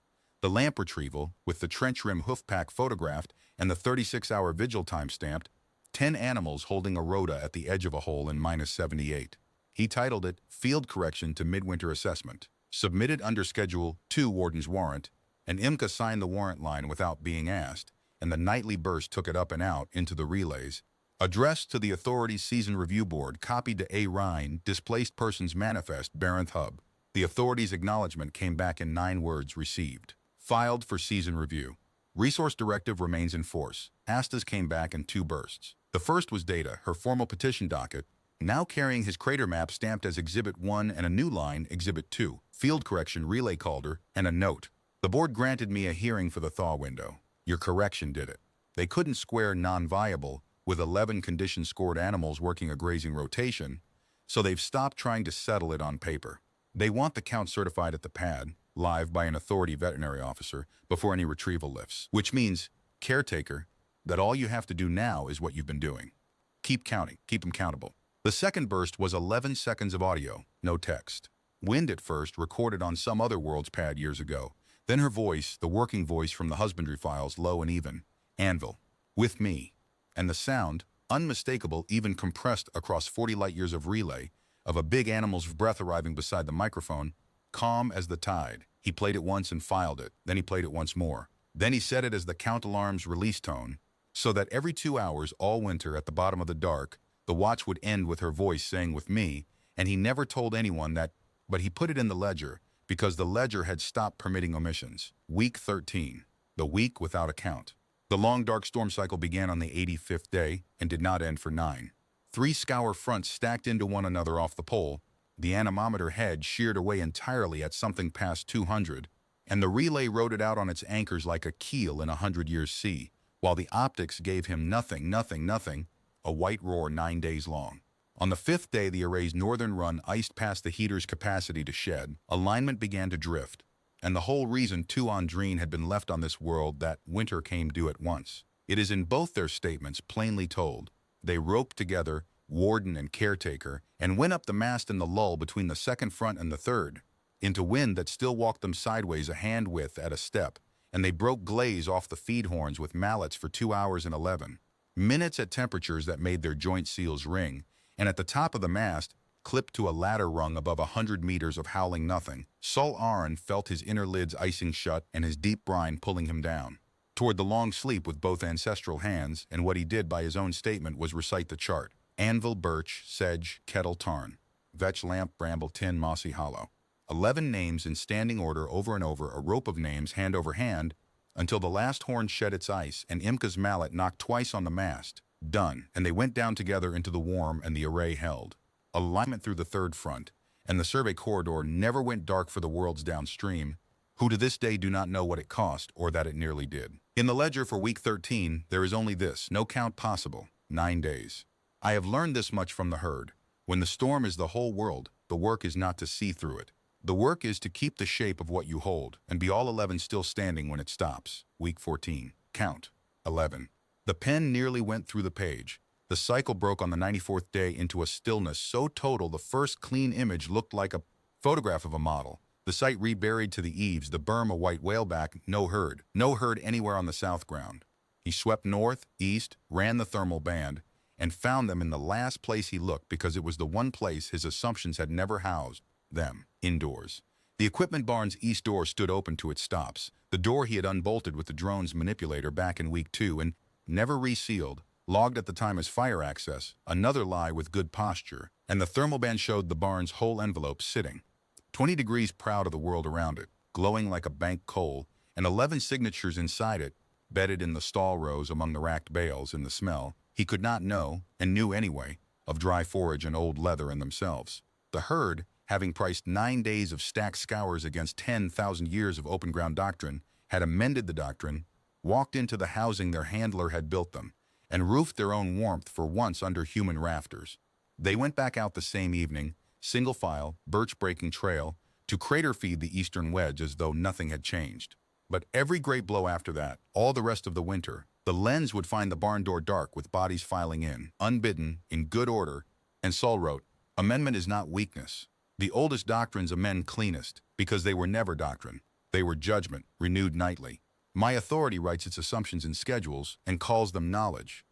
the lamp retrieval with the trench rim hoof pack photographed and the 36-hour vigil time stamped, 10 animals holding a rota at the edge of a hole in -78. He titled it Field Correction to Midwinter Assessment. Submitted under Schedule 2 Warden's Warrant, and Imka signed the warrant line without being asked, and the nightly burst took it up and out into the relays. Addressed to the authorities' Season Review Board, copied to A. Rhine, Displaced Persons Manifest, Barenth Hub. The authorities' acknowledgement came back in 9 words: received. Filed for season review. Resource directive remains in force. ASTAs came back in 2 bursts. The first was Data, her formal petition docket, now carrying his crater map stamped as Exhibit 1 and a new line, Exhibit 2, Field Correction Relay Calder, and a note. The board granted me a hearing for the thaw window. Your correction did it. They couldn't square non-viable with 11 condition-scored animals working a grazing rotation, so they've stopped trying to settle it on paper. They want the count certified at the pad, live by an authority veterinary officer, before any retrieval lifts. Which means, caretaker, that all you have to do now is what you've been doing. Keep counting, keep them countable. The second burst was 11 seconds of audio, no text. Wind at first, recorded on some other world's pad years ago. Then her voice, the working voice from the husbandry files, low and even. Anvil. With me. And the sound, unmistakable, even compressed across 40 light years of relay, of a big animal's breath arriving beside the microphone, calm as the tide. He played it once and filed it. Then he played it once more. Then he set it as the count alarm's release tone, so that every 2 hours all winter at the bottom of the dark, the watch would end with her voice saying with me, and he never told anyone that, but he put it in the ledger, because the ledger had stopped permitting omissions. Week 13. The week without a count. The long dark storm cycle began on the 85th day and did not end for 9. 3 scour fronts stacked into one another off the pole, the anemometer head sheared away entirely at something past 200, and the relay rode it out on its anchors like a keel in a 100-year sea, while the optics gave him nothing, a white roar 9 days long. On the 5th day, the array's northern run iced past the heater's capacity to shed. Alignment began to drift, and the whole reason 2 Andrine had been left on this world that winter came due at once. It is in both their statements plainly told. They roped together, warden and caretaker, and went up the mast in the lull between the second front and the third, into wind that still walked them sideways a hand width at a step, and they broke glaze off the feed horns with mallets for 2 hours and 11 minutes at temperatures that made their joint seals ring, and at the top of the mast, clipped to a ladder rung above 100 meters of howling nothing, Sol Aron felt his inner lids icing shut and his deep brine pulling him down toward the long sleep with both ancestral hands, and what he did by his own statement was recite the chart. Anvil, birch, sedge, kettle, tarn. Vetch, lamp, bramble, tin, mossy hollow. 11 names in standing order over and over, a rope of names hand over hand, until the last horn shed its ice and Imka's mallet knocked twice on the mast. Done, and they went down together into the warm and the array held. Alignment through the third front, and the survey corridor never went dark for the worlds downstream, who to this day do not know what it cost or that it nearly did. In the ledger for week 13, there is only this, no count possible, 9 days. I have learned this much from the herd. When the storm is the whole world, the work is not to see through it. The work is to keep the shape of what you hold, and be all 11 still standing when it stops. Week 14. Count. 11. The pen nearly went through the page. The cycle broke on the 94th day into a stillness so total the first clean image looked like a photograph of a model. The site reburied to the eaves, the berm a white whaleback, no herd. No herd anywhere on the south ground. He swept north, east, ran the thermal band, and found them in the last place he looked because it was the one place his assumptions had never housed them, indoors. The equipment barn's east door stood open to its stops, the door he had unbolted with the drone's manipulator back in week 2 and never resealed, logged at the time as fire access, another lie with good posture, and the thermal band showed the barn's whole envelope sitting. 20 degrees proud of the world around it, glowing like a bank coal, and 11 signatures inside it, bedded in the stall rows among the racked bales in the smell, he could not know, and knew anyway, of dry forage and old leather in themselves. The herd, having priced 9 days of stacked scours against 10,000 years of open ground doctrine, had amended the doctrine, walked into the housing their handler had built them, and roofed their own warmth for once under human rafters. They went back out the same evening, single file, birch-breaking trail, to crater feed the eastern wedge as though nothing had changed. But every great blow after that, all the rest of the winter, the lens would find the barn door dark with bodies filing in, unbidden, in good order, and Saul wrote, "Amendment is not weakness. The oldest doctrines amend cleanest, because they were never doctrine. They were judgment, renewed nightly. My authority writes its assumptions in schedules and calls them knowledge.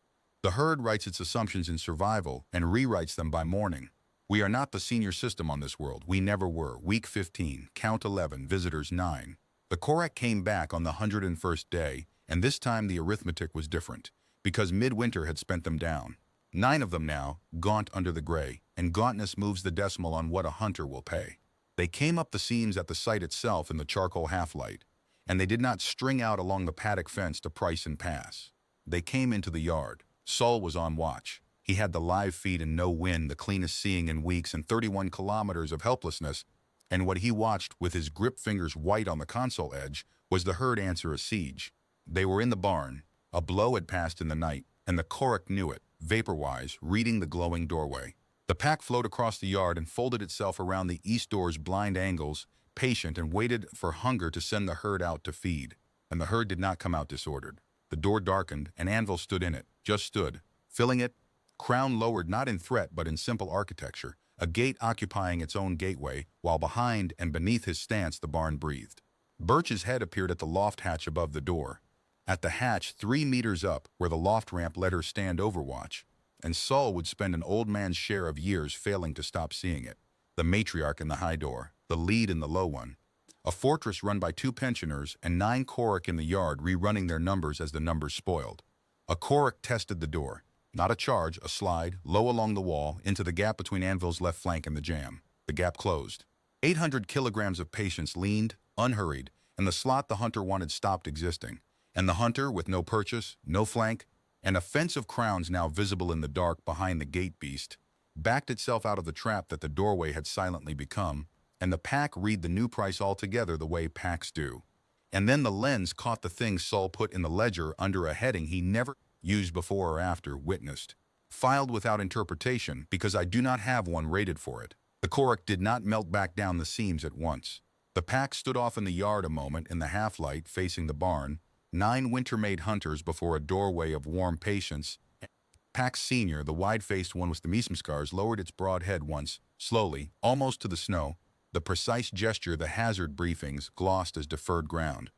The herd writes its assumptions in survival and rewrites them by morning. We are not the senior system on this world. We never were. Week 15, count 11, visitors 9. The Korak came back on the 101st day, and this time the arithmetic was different, because midwinter had spent them down. 9 of them now, gaunt under the gray, and gauntness moves the decimal on what a hunter will pay. They came up the seams at the site itself in the charcoal half-light, and they did not string out along the paddock fence to price and pass. They came into the yard. Sol was on watch. He had the live feed and no wind, the cleanest seeing in weeks and 31 kilometers of helplessness, and what he watched with his grip fingers white on the console edge was the herd answer a siege. They were in the barn. A blow had passed in the night, and the Korak knew it, vapor-wise, reading the glowing doorway. The pack flowed across the yard and folded itself around the east door's blind angles, patient, and waited for hunger to send the herd out to feed. And the herd did not come out disordered. The door darkened, and Anvil stood in it, just stood, filling it, crown lowered not in threat but in simple architecture, a gate occupying its own gateway, while behind and beneath his stance the barn breathed. Birch's head appeared at the loft hatch above the door. At the hatch 3 meters up, where the loft ramp let her stand overwatch, and Sol would spend an old man's share of years failing to stop seeing it. The matriarch in the high door, the lead in the low one. A fortress run by 2 pensioners and 9 Korak in the yard rerunning their numbers as the numbers spoiled. A Korak tested the door. Not a charge, a slide, low along the wall, into the gap between Anvil's left flank and the jam. The gap closed. 800 kilograms of patience leaned, unhurried, and the slot the hunter wanted stopped existing. And the hunter, with no purchase, no flank, and a fence of crowns now visible in the dark behind the gate beast, backed itself out of the trap that the doorway had silently become, and the pack read the new price altogether the way packs do. And then the lens caught the thing Sol put in the ledger under a heading he never used before or after, witnessed. Filed without interpretation, because I do not have one rated for it. The Korak did not melt back down the seams at once. The pack stood off in the yard a moment in the half-light facing the barn, 9 winter-made hunters before a doorway of warm patience. Pack's senior, the wide-faced one with the mesem scars, lowered its broad head once, slowly, almost to the snow, the precise gesture the hazard briefings glossed as deferred ground.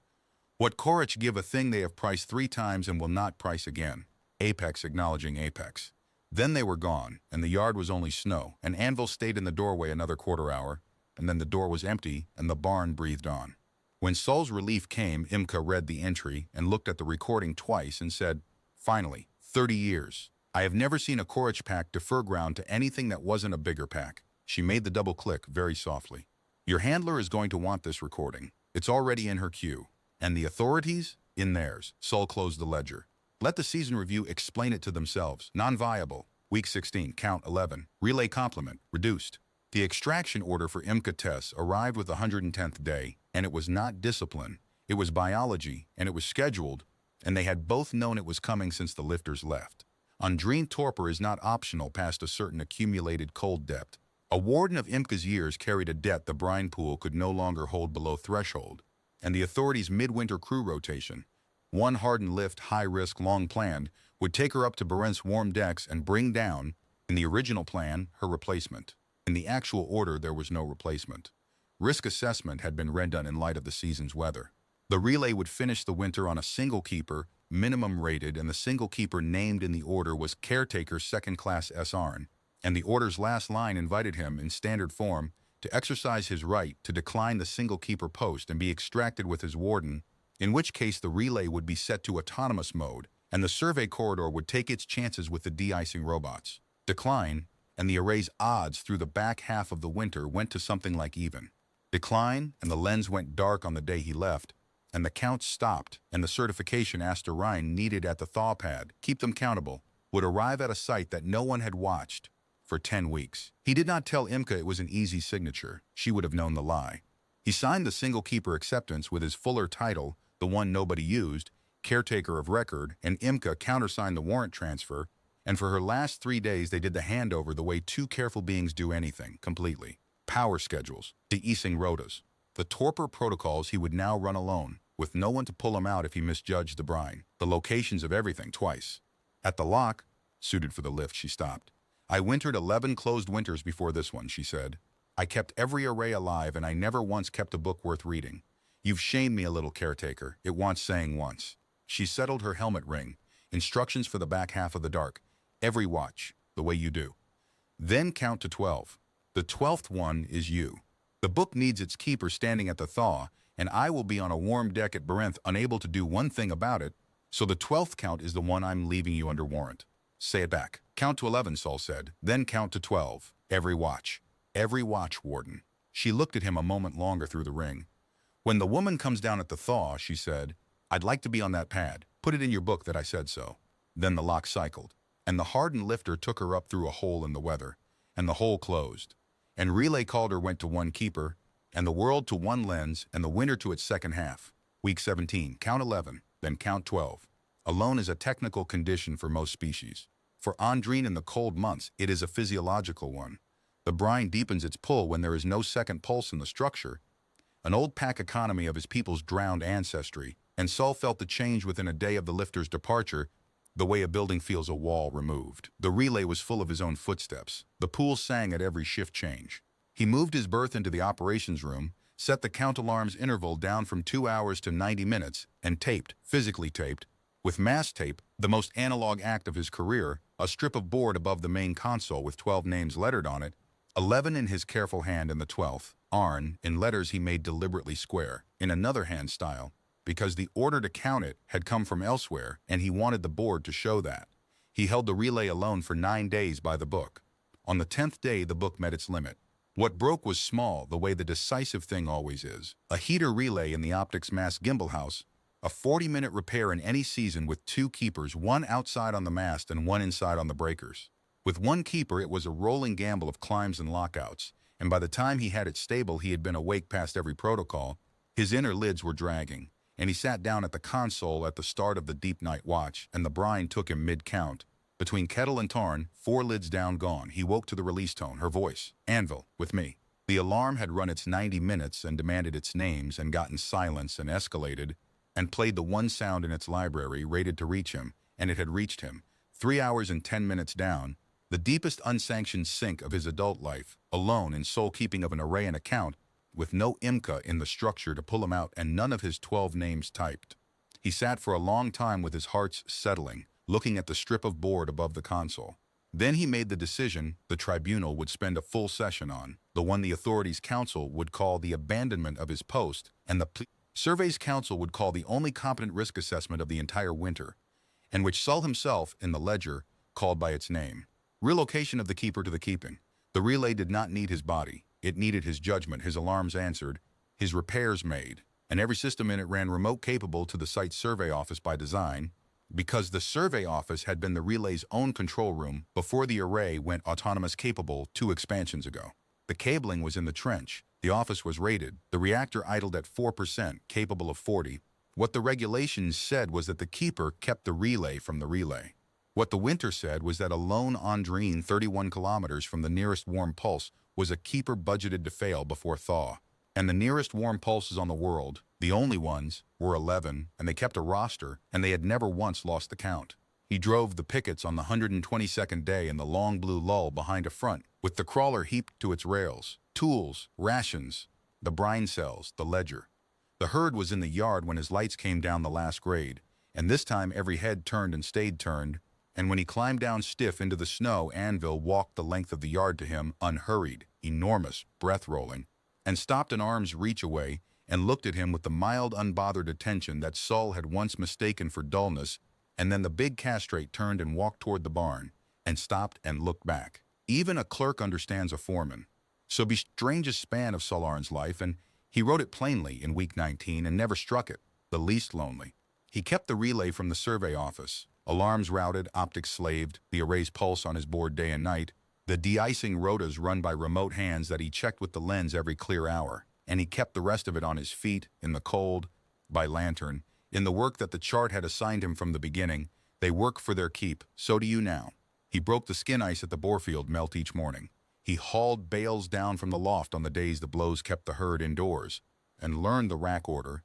What Korich give a thing they have priced 3 times and will not price again. Apex acknowledging apex. Then they were gone, and the yard was only snow, and Anvil stayed in the doorway another quarter hour, and then the door was empty, and the barn breathed on. When Sol's relief came, Imka read the entry and looked at the recording twice and said, "Finally, 30 years. I have never seen a Korich pack defer ground to anything that wasn't a bigger pack." She made the double click very softly. "Your handler is going to want this recording. It's already in her queue. And the authorities? In theirs." Sol closed the ledger. "Let the season review explain it to themselves. Non-viable. Week 16, count 11. Relay complement, reduced." The extraction order for Imka Tess arrived with the 110th day, and it was not discipline. It was biology, and it was scheduled, and they had both known it was coming since the lifters left. Undreen torpor is not optional past a certain accumulated cold depth. A warden of Imka's years carried a debt the brine pool could no longer hold below threshold, and the authorities' midwinter crew rotation, one hardened lift, high risk, long planned, would take her up to Barent's warm decks and bring down, in the original plan, her replacement. In the actual order, there was no replacement. Risk assessment had been redone in light of the season's weather. The relay would finish the winter on a single keeper, minimum rated, and the single keeper named in the order was Caretaker Second Class SRN, and the order's last line invited him, in standard form, to exercise his right to decline the single keeper post and be extracted with his warden, in which case the relay would be set to autonomous mode, and the survey corridor would take its chances with the de-icing robots. Decline, and the array's odds through the back half of the winter went to something like even. Decline, and the lens went dark on the day he left, and the counts stopped, and the certification Aster Rhine needed at the thaw pad, keep them countable, would arrive at a site that no one had watched for 10 weeks. He did not tell Imka it was an easy signature. She would have known the lie. He signed the single keeper acceptance with his fuller title, the one nobody used, caretaker of record, and Imka countersigned the warrant transfer, and for her last 3 days they did the handover the way 2 careful beings do anything, completely. Power schedules, de-icing rotas. The torpor protocols he would now run alone, with no one to pull him out if he misjudged the brine. The locations of everything twice. At the lock, suited for the lift, she stopped. "I wintered 11 closed winters before this one," she said. "I kept every array alive, and I never once kept a book worth reading. You've shamed me a little, caretaker. It wants saying once." She settled her helmet ring. Instructions for the back half of the dark. Every watch, the way you do. Then count to 12. The 12th one is you. The book needs its keeper standing at the thaw, and I will be on a warm deck at Barenth unable to do one thing about it, so the 12th count is the one I'm leaving you under warrant. Say it back. Count to 11, Saul said. Then count to 12. Every watch. Every watch, Warden. She looked at him a moment longer through the ring. When the woman comes down at the thaw, she said, I'd like to be on that pad. Put it in your book that I said so. Then the lock cycled, and the hardened lifter took her up through a hole in the weather, and the hole closed. And Relay Calder went to one keeper, and the world to one lens, and the winter to its second half. Week 17, count 11, then count 12. Alone is a technical condition for most species. For Andrine in the cold months, it is a physiological one. The brine deepens its pull when there is no second pulse in the structure, an old pack economy of his people's drowned ancestry, and Saul felt the change within a day of the lifter's departure, the way a building feels a wall removed. The relay was full of his own footsteps. The pool sang at every shift change. He moved his berth into the operations room, set the count alarm's interval down from 2 hours to 90 minutes, and taped, physically taped, with mass tape, the most analog act of his career, a strip of board above the main console with 12 names lettered on it, 11 in his careful hand and the 12th, Arn, in letters he made deliberately square, in another hand style, because the order to count it had come from elsewhere and he wanted the board to show that. He held the relay alone for 9 days by the book. On the 10th day, the book met its limit. What broke was small, the way the decisive thing always is. A heater relay in the optics mass gimbal house, a 40-minute repair in any season with 2 keepers, one outside on the mast and one inside on the breakers. With one keeper, it was a rolling gamble of climbs and lockouts, and by the time he had it stable, he had been awake past every protocol. His inner lids were dragging, and he sat down at the console at the start of the deep night watch, and the brine took him mid-count. Between kettle and tarn, 4 lids down gone, he woke to the release tone, her voice. Anvil, with me. The alarm had run its 90 minutes and demanded its names and gotten silence and escalated, and played the one sound in its library rated to reach him, and it had reached him. 3 hours and 10 minutes down, the deepest unsanctioned sink of his adult life, alone in sole keeping of an array and account, with no IMCA in the structure to pull him out and none of his 12 names typed. He sat for a long time with his heart settling, looking at the strip of board above the console. Then he made the decision the tribunal would spend a full session on, the one the authorities' council would call the abandonment of his post, and the surveys council would call the only competent risk assessment of the entire winter, and which Saul himself, in the ledger, called by its name. Relocation of the keeper to the keeping. The relay did not need his body. It needed his judgment, his alarms answered, his repairs made, and every system in it ran remote capable to the site survey office by design, because the survey office had been the relay's own control room before the array went autonomous capable 2 expansions ago. The cabling was in the trench. The office was rated. The reactor idled at 4%, capable of 40. What the regulations said was that the keeper kept the relay from the relay. What the winter said was that a lone Andrine 31 kilometers from the nearest warm pulse was a keeper budgeted to fail before thaw. And the nearest warm pulses on the world, the only ones, were 11, and they kept a roster, and they had never once lost the count. He drove the pickets on the 122nd day in the long blue lull behind a front, with the crawler heaped to its rails, tools, rations, the brine cells, the ledger. The herd was in the yard when his lights came down the last grade, and this time every head turned and stayed turned, and when he climbed down stiff into the snow, Anvil walked the length of the yard to him, unhurried, enormous, breath-rolling, and stopped an arm's reach away and looked at him with the mild, unbothered attention that Saul had once mistaken for dullness, and then the big castrate turned and walked toward the barn, and stopped and looked back. Even a clerk understands a foreman. So be strangest span of Solarn's life, and he wrote it plainly in week 19 and never struck it, the least lonely. He kept the relay from the survey office. Alarms routed, optics slaved, the array's pulse on his board day and night, the de-icing rotas run by remote hands that he checked with the lens every clear hour, and he kept the rest of it on his feet, in the cold, by lantern, in the work that the chart had assigned him from the beginning. They work for their keep, so do you now. He broke the skin ice at the borefield melt each morning. He hauled bales down from the loft on the days the blows kept the herd indoors, and learned the rack order,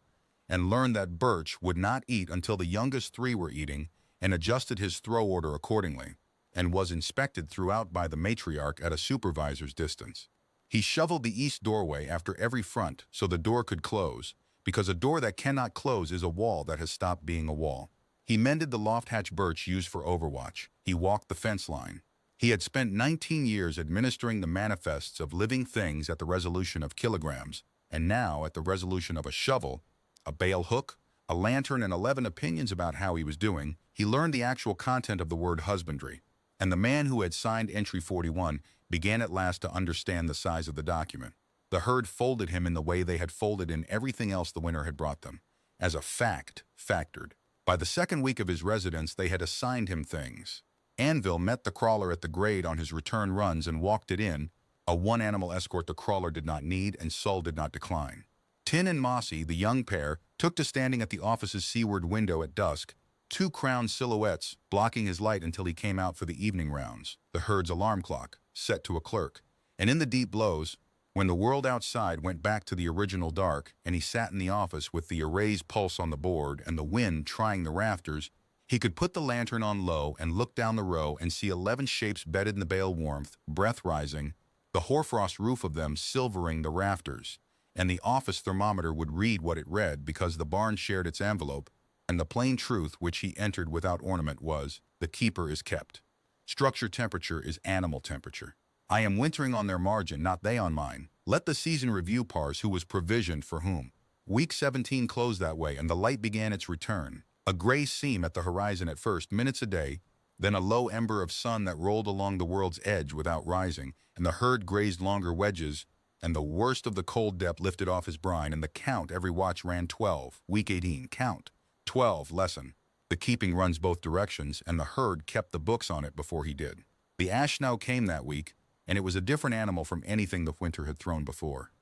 and learned that Birch would not eat until the youngest 3 were eating, and adjusted his throw order accordingly, and was inspected throughout by the matriarch at a supervisor's distance. He shoveled the east doorway after every front so the door could close, because a door that cannot close is a wall that has stopped being a wall. He mended the loft hatch birch used for overwatch. He walked the fence line. He had spent 19 years administering the manifests of living things at the resolution of kilograms, and now at the resolution of a shovel, a bale hook, a lantern, and 11 opinions about how he was doing. He learned the actual content of the word husbandry, and the man who had signed entry 41 began at last to understand the size of the document. The herd folded him in the way they had folded in everything else the winter had brought them, as a fact factored. By the second week of his residence, they had assigned him things. Anvil met the crawler at the grade on his return runs and walked it in, a one-animal escort the crawler did not need and Sol did not decline. Tin and Mossy, the young pair, took to standing at the office's seaward window at dusk, two crowned silhouettes blocking his light until he came out for the evening rounds, the herd's alarm clock, set to a clerk. And in the deep blows, when the world outside went back to the original dark and he sat in the office with the erased pulse on the board and the wind trying the rafters, he could put the lantern on low and look down the row and see 11 shapes bedded in the bale warmth, breath rising, the hoarfrost roof of them silvering the rafters, and the office thermometer would read what it read because the barn shared its envelope, and the plain truth which he entered without ornament was, the keeper is kept. Structure temperature is animal temperature. I am wintering on their margin, not they on mine. Let the season review parse who was provisioned for whom. Week 17 closed that way, and the light began its return. A gray seam at the horizon at first, minutes a day, then a low ember of sun that rolled along the world's edge without rising, and the herd grazed longer wedges, and the worst of the cold depth lifted off his brine, and the count every watch ran 12. Week 18, count. 12, lesson. The keeping runs both directions, and the herd kept the books on it before he did. The ash snow came that week, and it was a different animal from anything the winter had thrown before.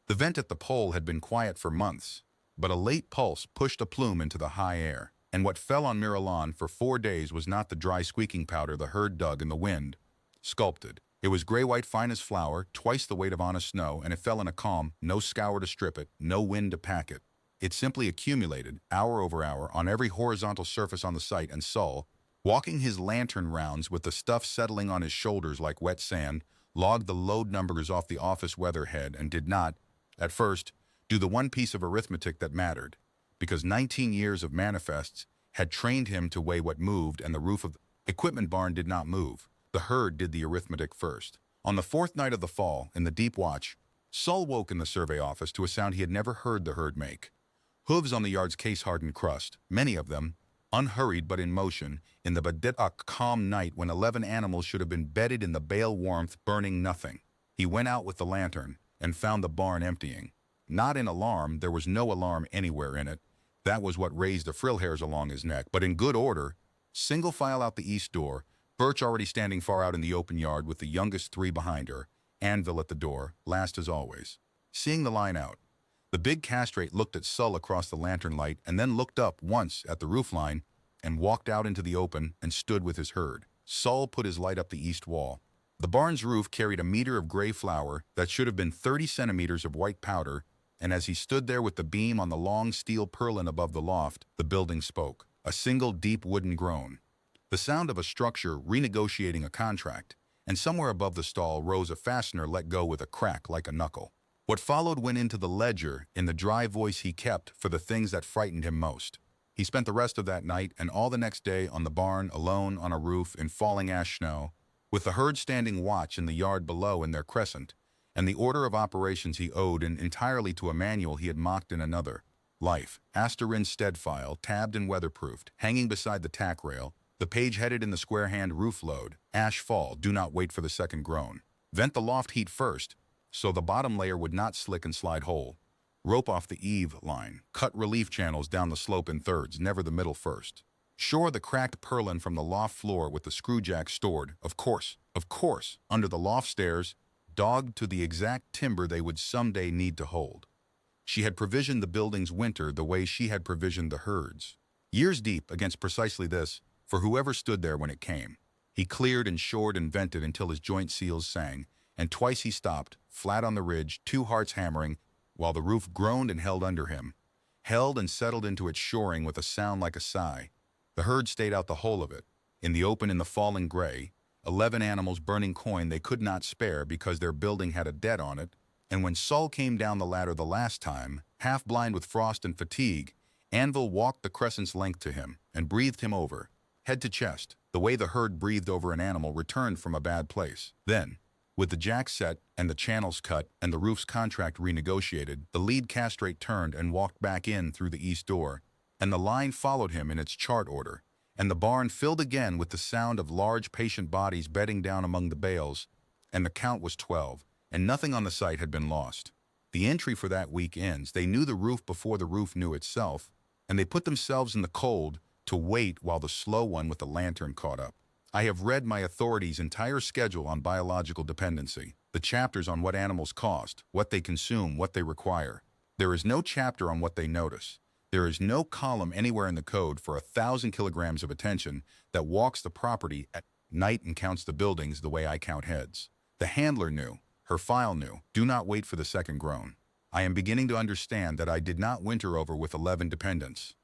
The vent at the pole had been quiet for months, but a late pulse pushed a plume into the high air, and what fell on Miralon for 4 days was not the dry squeaking powder the herd dug in the wind, sculpted. It was gray-white fine as flour, twice the weight of honest snow, and it fell in a calm, no scour to strip it, no wind to pack it. It simply accumulated, hour over hour, on every horizontal surface on the site, and Sol, walking his lantern rounds with the stuff settling on his shoulders like wet sand, logged the load numbers off the office weatherhead and did not, at first, do the one piece of arithmetic that mattered, because 19 years of manifests had trained him to weigh what moved, and the roof of the equipment barn did not move. The herd did the arithmetic first. On the 4th night of the fall, in the deep watch, Sol woke in the survey office to a sound he had never heard the herd make. Hooves on the yard's case-hardened crust, many of them, unhurried but in motion, in the bedeck calm night when 11 animals should have been bedded in the bale warmth, burning nothing. He went out with the lantern and found the barn emptying. Not in alarm, there was no alarm anywhere in it. That was what raised the frill hairs along his neck. But in good order, single file out the east door, Birch already standing far out in the open yard with the youngest 3 behind her, Anvil at the door, last as always. Seeing the line out, the big castrate looked at Sol across the lantern light and then looked up once at the roof line and walked out into the open and stood with his herd. Sol put his light up the east wall. The barn's roof carried a meter of gray flour that should have been 30 centimeters of white powder, and as he stood there with the beam on the long steel purlin above the loft, the building spoke, a single deep wooden groan. The sound of a structure renegotiating a contract, and somewhere above the stall rose a fastener let go with a crack like a knuckle. What followed went into the ledger in the dry voice he kept for the things that frightened him most. He spent the rest of that night and all the next day on the barn, alone on a roof in falling ash snow, with the herd standing watch in the yard below in their crescent, and the order of operations he owed entirely to a manual he had mocked in another. Life, Asterin stead file, tabbed and weatherproofed, hanging beside the tack rail, the page headed in the square hand roof load, ash fall, do not wait for the second groan. Vent the loft heat first, so the bottom layer would not slick and slide whole. Rope off the eave line, cut relief channels down the slope in thirds, never the middle first. Shore the cracked purlin from the loft floor with the screw jack stored, of course, under the loft stairs, dogged to the exact timber they would someday need to hold. She had provisioned the building's winter the way she had provisioned the herd's. Years deep against precisely this, for whoever stood there when it came. He cleared and shored and vented until his joint seals sang, and twice he stopped, flat on the ridge, 2 hearts hammering, while the roof groaned and held under him, held and settled into its shoring with a sound like a sigh. The herd stayed out the whole of it, in the open in the falling gray, 11 animals burning coin they could not spare because their building had a debt on it, and when Sol came down the ladder the last time, half blind with frost and fatigue, Anvil walked the crescent's length to him and breathed him over, head to chest, the way the herd breathed over an animal returned from a bad place. Then, with the jacks set and the channels cut and the roof's contract renegotiated, the lead castrate turned and walked back in through the east door, and the line followed him in its chart order, and the barn filled again with the sound of large patient bodies bedding down among the bales, and the count was 12, and nothing on the site had been lost. The entry for that week ends. They knew the roof before the roof knew itself, and they put themselves in the cold to wait while the slow one with the lantern caught up. I have read my authority's entire schedule on biological dependency, the chapters on what animals cost, what they consume, what they require. There is no chapter on what they notice. There is no column anywhere in the code for 1,000 kilograms of attention that walks the property at night and counts the buildings the way I count heads. The handler knew. Her file knew. Do not wait for the second groan. I am beginning to understand that I did not winter over with 11 dependents.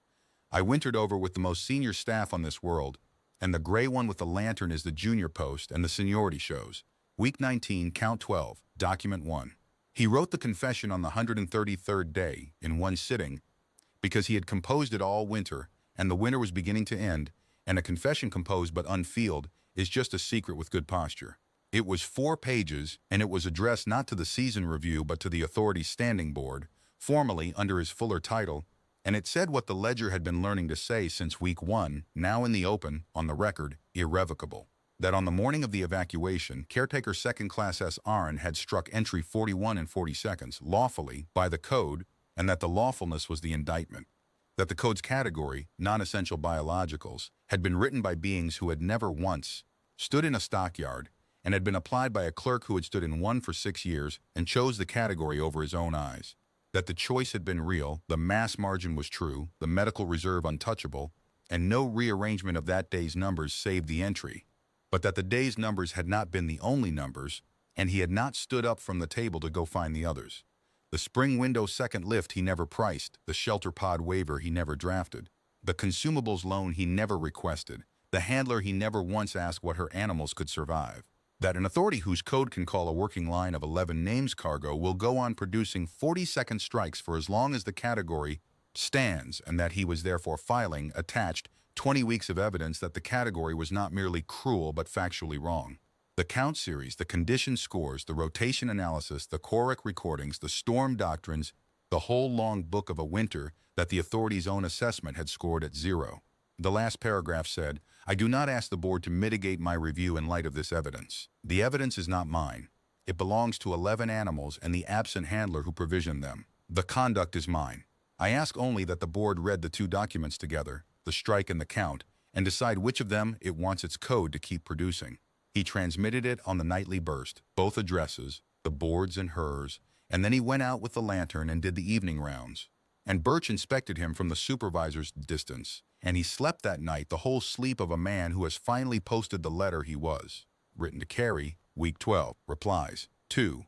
I wintered over with the most senior staff on this world, and the gray one with the lantern is the junior post and the seniority shows. Week 19, count 12, document 1. He wrote the confession on the 133rd day in one sitting because he had composed it all winter, and the winter was beginning to end, and a confession composed but unfeeled is just a secret with good posture. It was 4 pages, and it was addressed not to the season review but to the authority's standing board, formally under his fuller title, and it said what the ledger had been learning to say since week 1, now in the open, on the record, irrevocable. That on the morning of the evacuation, caretaker 2nd Class S. Arn had struck entry 41 and 40 seconds, lawfully, by the code, and that the lawfulness was the indictment. That the code's category, non-essential biologicals, had been written by beings who had never once stood in a stockyard, and had been applied by a clerk who had stood in one for 6 years and chose the category over his own eyes. That the choice had been real, the mass margin was true, the medical reserve untouchable, and no rearrangement of that day's numbers saved the entry. But that the day's numbers had not been the only numbers, and he had not stood up from the table to go find the others. The spring window second lift he never priced, the shelter pod waiver he never drafted, the consumables loan he never requested, the handler he never once asked what her animals could survive. That an authority whose code can call a working line of 11 names cargo will go on producing 40-second strikes for as long as the category stands, and that he was therefore filing, attached, 20 weeks of evidence that the category was not merely cruel but factually wrong. The count series, the condition scores, the rotation analysis, the CORIC recordings, the storm doctrines, the whole long book of a winter that the authority's own assessment had scored at 0. The last paragraph said, I do not ask the board to mitigate my review in light of this evidence. The evidence is not mine. It belongs to 11 animals and the absent handler who provisioned them. The conduct is mine. I ask only that the board read the 2 documents together, the strike and the count, and decide which of them it wants its code to keep producing. He transmitted it on the nightly burst, both addresses, the board's and hers, and then he went out with the lantern and did the evening rounds. And Birch inspected him from the supervisor's distance, and he slept that night the whole sleep of a man who has finally posted the letter he was. Written to Carey, week 12, replies. 2.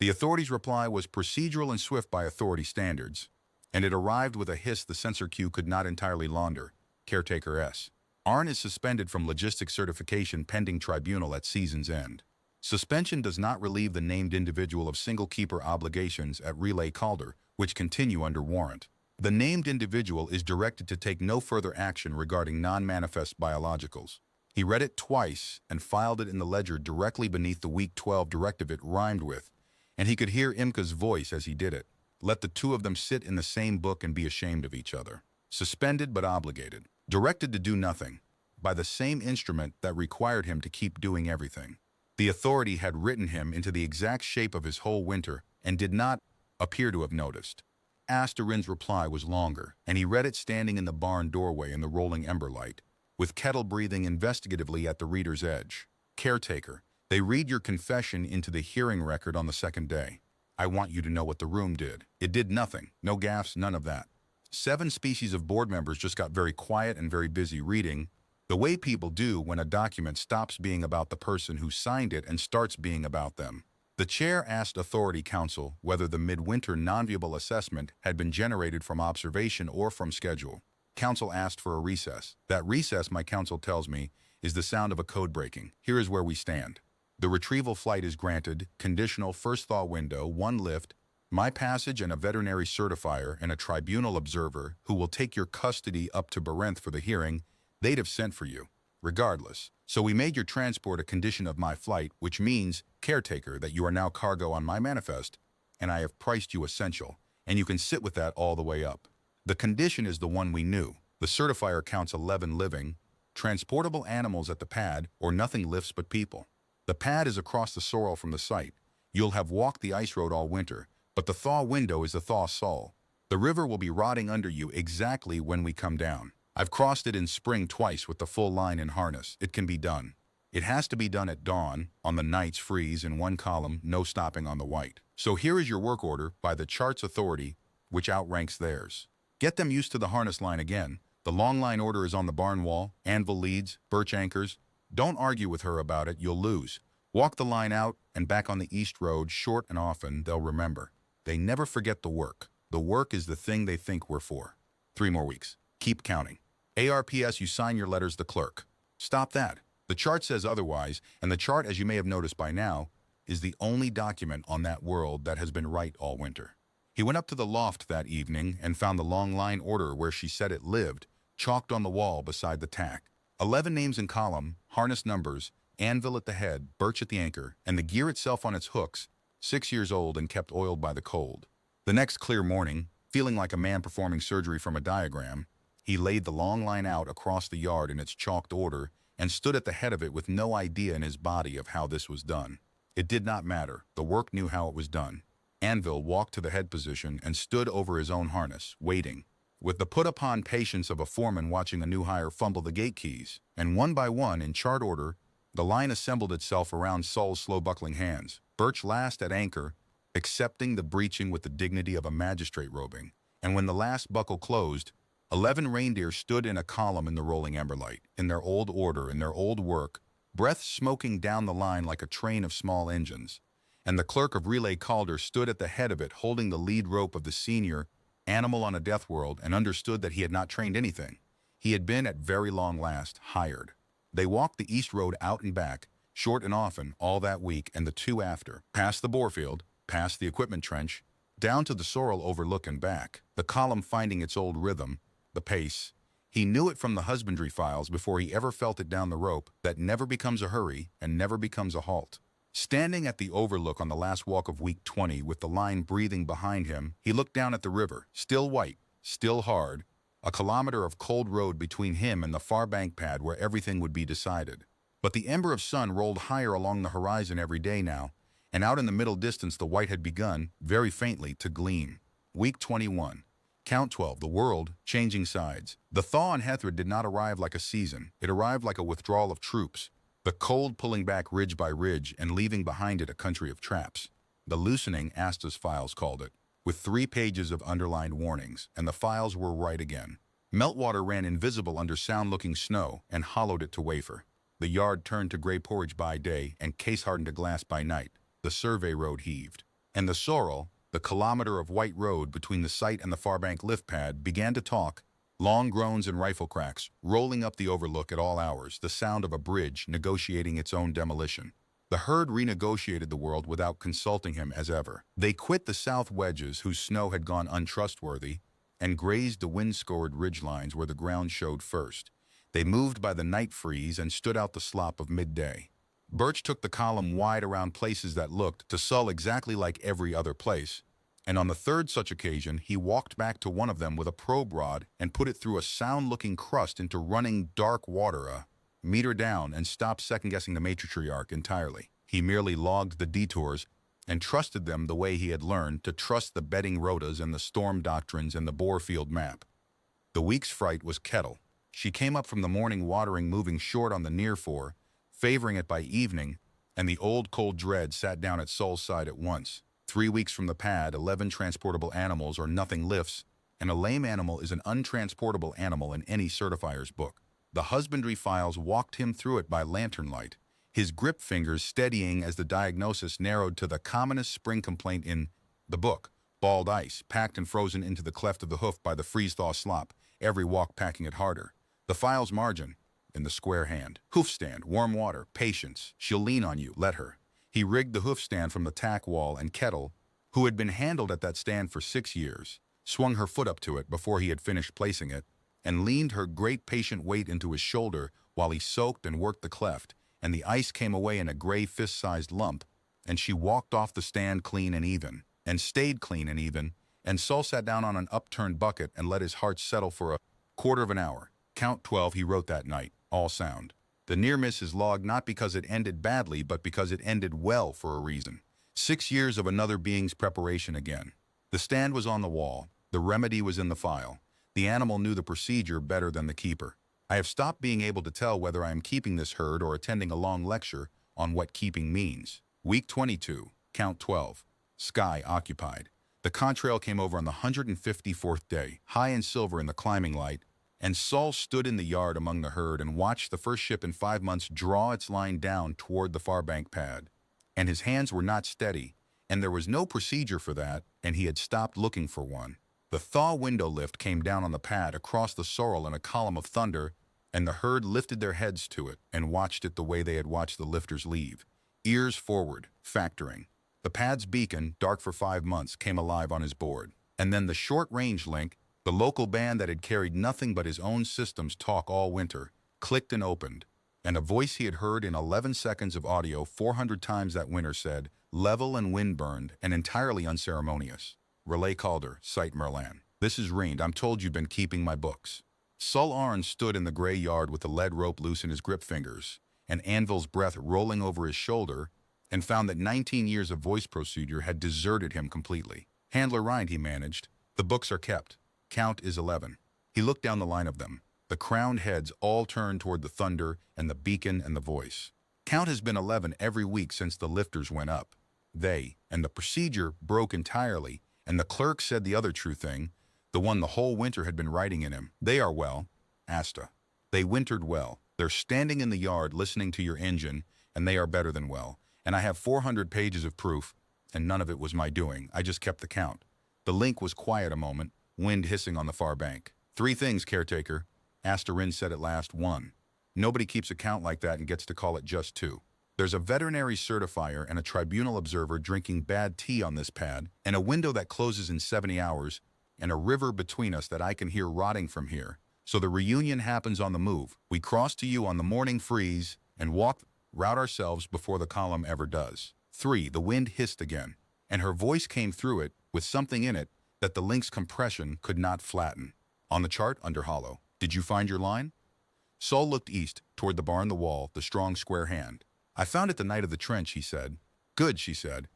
The authority's reply was procedural and swift by authority standards, and it arrived with a hiss the censor queue could not entirely launder. Caretaker S. Arn is suspended from logistics certification pending tribunal at season's end. Suspension does not relieve the named individual of single-keeper obligations at Relay Calder, which continue under warrant. The named individual is directed to take no further action regarding non-manifest biologicals. He read it twice and filed it in the ledger directly beneath the week 12 directive it rhymed with, and he could hear Imka's voice as he did it. Let the 2 of them sit in the same book and be ashamed of each other. Suspended but obligated. Directed to do nothing, by the same instrument that required him to keep doing everything. The authority had written him into the exact shape of his whole winter and did not appear to have noticed. Asterin's reply was longer, and he read it standing in the barn doorway in the rolling ember light, with Kettle breathing investigatively at the reader's edge. Caretaker, they read your confession into the hearing record on the 2nd day. I want you to know what the room did. It did nothing. No gaffes, none of that. 7 species of board members just got very quiet and very busy reading, the way people do when a document stops being about the person who signed it and starts being about them. The chair asked authority counsel whether the midwinter non-viable assessment had been generated from observation or from schedule. Counsel asked for a recess. That recess, my counsel tells me, is the sound of a code breaking. Here is where we stand. The retrieval flight is granted, conditional first thaw window, 1 lift, My passage and a veterinary certifier and a tribunal observer who will take your custody up to Barenth for the hearing, they'd have sent for you, regardless. So we made your transport a condition of my flight, which means, caretaker, that you are now cargo on my manifest, and I have priced you essential, and you can sit with that all the way up. The condition is the one we knew. The certifier counts 11 living, transportable animals at the pad, or nothing lifts but people. The pad is across the sorrel from the site. You'll have walked the ice road all winter, but the thaw window is the thaw sol. The river will be rotting under you exactly when we come down. I've crossed it in spring twice with the full line in harness. It can be done. It has to be done at dawn, on the night's freeze in one column, no stopping on the white. So here is your work order by the chart's authority, which outranks theirs. Get them used to the harness line again. The long line order is on the barn wall, anvil leads, birch anchors. Don't argue with her about it, you'll lose. Walk the line out and back on the east road, short and often, they'll remember. They never forget the work. The work is the thing they think we're for. 3 more weeks. Keep counting. ARPS, you sign your letters the clerk. Stop that. The chart says otherwise, and the chart, as you may have noticed by now, is the only document on that world that has been right all winter. He went up to the loft that evening and found the long line order where she said it lived, chalked on the wall beside the tack. 11 names in column, harness numbers, anvil at the head, birch at the anchor, and the gear itself on its hooks, 6 years old and kept oiled by the cold. The next clear morning, feeling like a man performing surgery from a diagram, he laid the long line out across the yard in its chalked order and stood at the head of it with no idea in his body of how this was done. It did not matter. The work knew how it was done. Anvil walked to the head position and stood over his own harness, waiting, with the put-upon patience of a foreman watching a new hire fumble the gate keys, and one by one, in chart order, the line assembled itself around Sol's slow-buckling hands, birch last at anchor, accepting the breeching with the dignity of a magistrate robing, and when the last buckle closed, 11 reindeer stood in a column in the rolling emberlight, in their old order, in their old work, breath smoking down the line like a train of small engines, and the clerk of Relay Calder stood at the head of it holding the lead rope of the senior animal on a death world and understood that he had not trained anything. He had been, at very long last, hired. They walked the east road out and back, short and often, all that week and the 2 after, past the borefield, past the equipment trench, down to the sorrel overlook and back, the column finding its old rhythm, the pace. He knew it from the husbandry files before he ever felt it down the rope that never becomes a hurry and never becomes a halt. Standing at the overlook on the last walk of week 20 with the line breathing behind him, he looked down at the river, still white, still hard, a kilometer of cold road between him and the far bank pad where everything would be decided. But the ember of sun rolled higher along the horizon every day now, and out in the middle distance the white had begun, very faintly, to gleam. Week 21. Count 12, the world, changing sides. The thaw on Hethred did not arrive like a season. It arrived like a withdrawal of troops, the cold pulling back ridge by ridge and leaving behind it a country of traps. The loosening, Asta's files called it, with 3 pages of underlined warnings, and the files were right again. Meltwater ran invisible under sound-looking snow and hollowed it to wafer. The yard turned to gray porridge by day and case-hardened to glass by night. The survey road heaved. And the sorrel, the kilometer of white road between the site and the far bank lift pad, began to talk, long groans and rifle cracks, rolling up the overlook at all hours, the sound of a bridge negotiating its own demolition. The herd renegotiated the world without consulting him as ever. They quit the south wedges whose snow had gone untrustworthy and grazed the wind-scored ridgelines where the ground showed first. They moved by the night freeze and stood out the slop of midday. Birch took the column wide around places that looked to Sull exactly like every other place, and on the 3rd such occasion he walked back to one of them with a probe rod and put it through a sound-looking crust into running dark water a meter down and stopped second-guessing the matriarch entirely. He merely logged the detours and trusted them the way he had learned to trust the bedding rotas and the storm doctrines and the borefield map. The week's fright was Kettle. She came up from the morning watering moving short on the near fore, favoring it by evening, and the old cold dread sat down at Sull's side at once. 3 weeks from the pad, 11 transportable animals or nothing lifts, and a lame animal is an untransportable animal in any certifier's book. The husbandry files walked him through it by lantern light, his grip fingers steadying as the diagnosis narrowed to the commonest spring complaint in the book: bald ice, packed and frozen into the cleft of the hoof by the freeze-thaw slop, every walk packing it harder. The file's margin, in the square hand. Hoof stand, warm water, patience. She'll lean on you, let her. He rigged the hoof stand from the tack wall, and Kettle, who had been handled at that stand for 6 years, swung her foot up to it before he had finished placing it, and leaned her great patient weight into his shoulder while he soaked and worked the cleft, and the ice came away in a gray fist-sized lump, and she walked off the stand clean and even, and stayed clean and even, and Saul sat down on an upturned bucket and let his heart settle for a quarter of an hour. Count 12 he wrote that night, all sound. The near miss is logged not because it ended badly, but because it ended well for a reason. 6 years of another being's preparation again. The stand was on the wall. The remedy was in the file. The animal knew the procedure better than the keeper. I have stopped being able to tell whether I am keeping this herd or attending a long lecture on what keeping means. Week 22, count 12. Sky occupied. The contrail came over on the 154th day, high in silver in the climbing light, and Saul stood in the yard among the herd and watched the first ship in 5 months draw its line down toward the far bank pad. And his hands were not steady, and there was no procedure for that, and he had stopped looking for one. The thaw window lift came down on the pad across the sorrel in a column of thunder, and the herd lifted their heads to it and watched it the way they had watched the lifters leave. Ears forward, factoring. The pad's beacon, dark for 5 months, came alive on his board. And then the short-range link, the local band that had carried nothing but his own system's talk all winter, clicked and opened. And a voice he had heard in 11 seconds of audio 400 times that winter said, level and wind-burned and entirely unceremonious. Relay Calder, Site Merlan. This is Riend. I'm told you've been keeping my books. Sul Arn stood in the gray yard with the lead rope loose in his grip fingers, and Anvil's breath rolling over his shoulder, and found that 19 years of voice procedure had deserted him completely. Handler Riend, he managed. The books are kept. Count is 11. He looked down the line of them. The crowned heads all turned toward the thunder and the beacon and the voice. Count has been 11 every week since the lifters went up. They, and the procedure broke entirely, and the clerk said the other true thing, the one the whole winter had been writing in him. They are well, Asta. They wintered well. They're standing in the yard listening to your engine, and they are better than well. And I have 400 pages of proof, and none of it was my doing. I just kept the count. The link was quiet a moment, wind hissing on the far bank. 3 things, caretaker. Asta Rind said at last. 1. Nobody keeps a count like that and gets to call it just 2. There's a veterinary certifier and a tribunal observer drinking bad tea on this pad, and a window that closes in 70 hours, and a river between us that I can hear rotting from here. So the reunion happens on the move. We cross to you on the morning freeze and route ourselves before the column ever does. 3. The wind hissed again, and her voice came through it with something in it that the link's compression could not flatten. On the chart under hollow. Did you find your line? Saul looked east, toward the bar in the wall, the strong square hand. I found it the night of the trench, he said. Good, she said.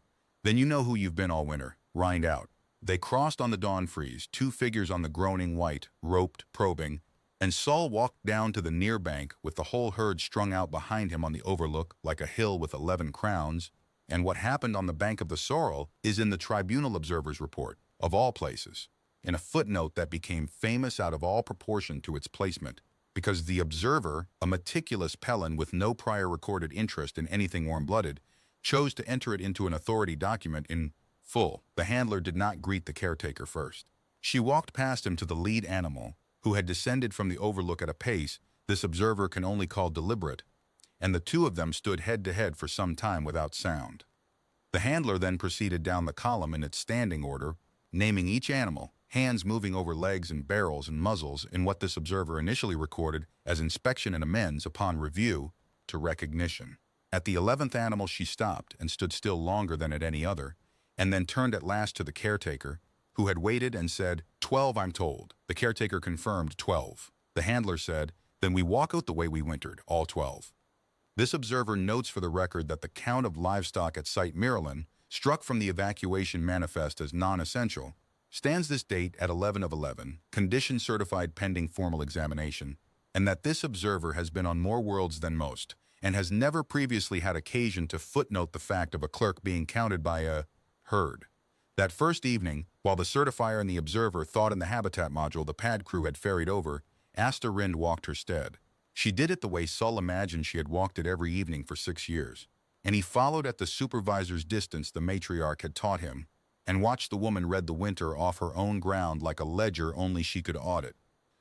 Then you know who you've been all winter. Rind out. They crossed on the dawn freeze, 2 figures on the groaning white, roped, probing, and Saul walked down to the near bank with the whole herd strung out behind him on the overlook like a hill with 11 crowns, and what happened on the bank of the sorrel is in the tribunal observer's report, of all places, in a footnote that became famous out of all proportion to its placement, because the observer, a meticulous Pelin with no prior recorded interest in anything warm-blooded, chose to enter it into an authority document in full. The handler did not greet the caretaker first. She walked past him to the lead animal, who had descended from the overlook at a pace this observer can only call deliberate, and the 2 of them stood head to head for some time without sound. The handler then proceeded down the column in its standing order, naming each animal, hands moving over legs and barrels and muzzles in what this observer initially recorded as inspection and amends upon review to recognition. At the 11th animal she stopped and stood still longer than at any other, and then turned at last to the caretaker, who had waited and said, 12 I'm told. The caretaker confirmed 12. The handler said, then we walk out the way we wintered, all 12. This observer notes for the record that the count of livestock at Site Maryland, struck from the evacuation manifest as non-essential, stands this date at 11 of 11, condition certified pending formal examination, and that this observer has been on more worlds than most, and has never previously had occasion to footnote the fact of a clerk being counted by a herd. That first evening, while the certifier and the observer thought in the habitat module the pad crew had ferried over, Asta Rind walked her stead. She did it the way Sul imagined she had walked it every evening for 6 years, and he followed at the supervisor's distance the matriarch had taught him, and watched the woman read the winter off her own ground like a ledger only she could audit.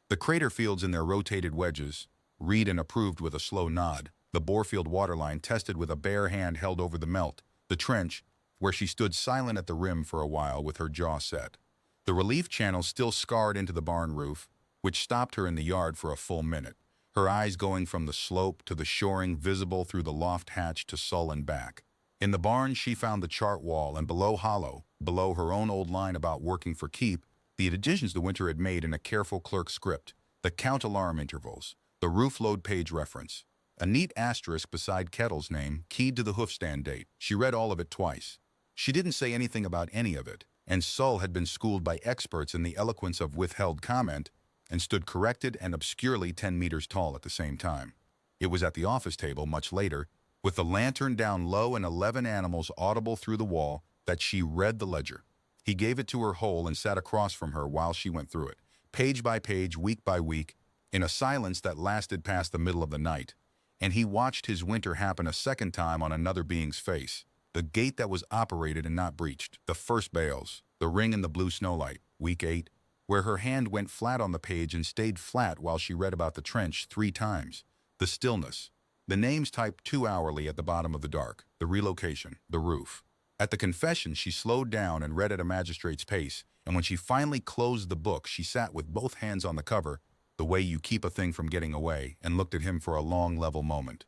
The crater fields in their rotated wedges, read and approved with a slow nod, the borefield waterline tested with a bare hand held over the melt, the trench, where she stood silent at the rim for a while with her jaw set. The relief channel still scarred into the barn roof, which stopped her in the yard for a full minute, her eyes going from the slope to the shoring visible through the loft hatch to Sull and back. In the barn, she found the chart wall, and below her own old line about working for keep, the additions the winter had made in a careful clerk script, the count alarm intervals, the roof load page reference, a neat asterisk beside Kettle's name, keyed to the hoofstand date. She read all of it twice. She didn't say anything about any of it, and Sull had been schooled by experts in the eloquence of withheld comment and stood corrected and obscurely 10 meters tall at the same time. It was at the office table, much later, with the lantern down low and 11 animals audible through the wall, that she read the ledger. He gave it to her whole and sat across from her while she went through it, page by page, week by week, in a silence that lasted past the middle of the night. And he watched his winter happen a second time on another being's face. The gate that was operated and not breached, the first bales, the ring in the blue snowlight, week 8, where her hand went flat on the page and stayed flat while she read about the trench 3 times, the stillness, the names typed 2 hourly at the bottom of the dark, the relocation, the roof. At the confession, she slowed down and read at a magistrate's pace, and when she finally closed the book, she sat with both hands on the cover, the way you keep a thing from getting away, and looked at him for a long, level moment.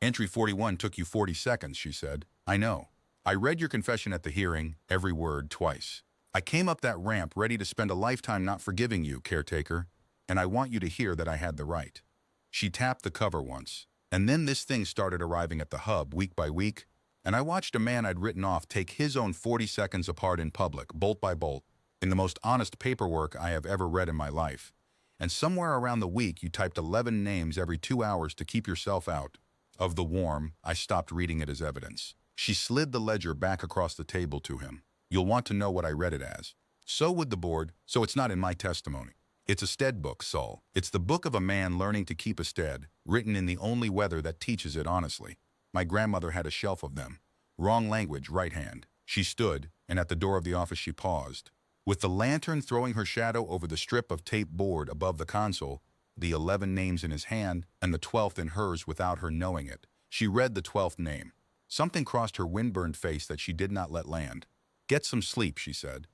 "Entry 41 took you 40 seconds, she said. "I know. I read your confession at the hearing, every word, twice. I came up that ramp ready to spend a lifetime not forgiving you, caretaker, and I want you to hear that I had the right." She tapped the cover once, and then this thing started arriving at the hub week by week, and I watched a man I'd written off take his own 40 seconds apart in public, bolt by bolt, in the most honest paperwork I have ever read in my life. And somewhere around the week, you typed 11 names every 2 hours to keep yourself out of the warm. I stopped reading it as evidence. She slid the ledger back across the table to him. "You'll want to know what I read it as. So would the board, so it's not in my testimony. It's a stead book, Sull. It's the book of a man learning to keep a stead, written in the only weather that teaches it honestly. My grandmother had a shelf of them. Wrong language, right hand." She stood, and at the door of the office she paused. With the lantern throwing her shadow over the strip of tape board above the console, the 11 names in his hand and the 12th in hers without her knowing it, she read the 12th name. Something crossed her windburned face that she did not let land. "Get some sleep," she said.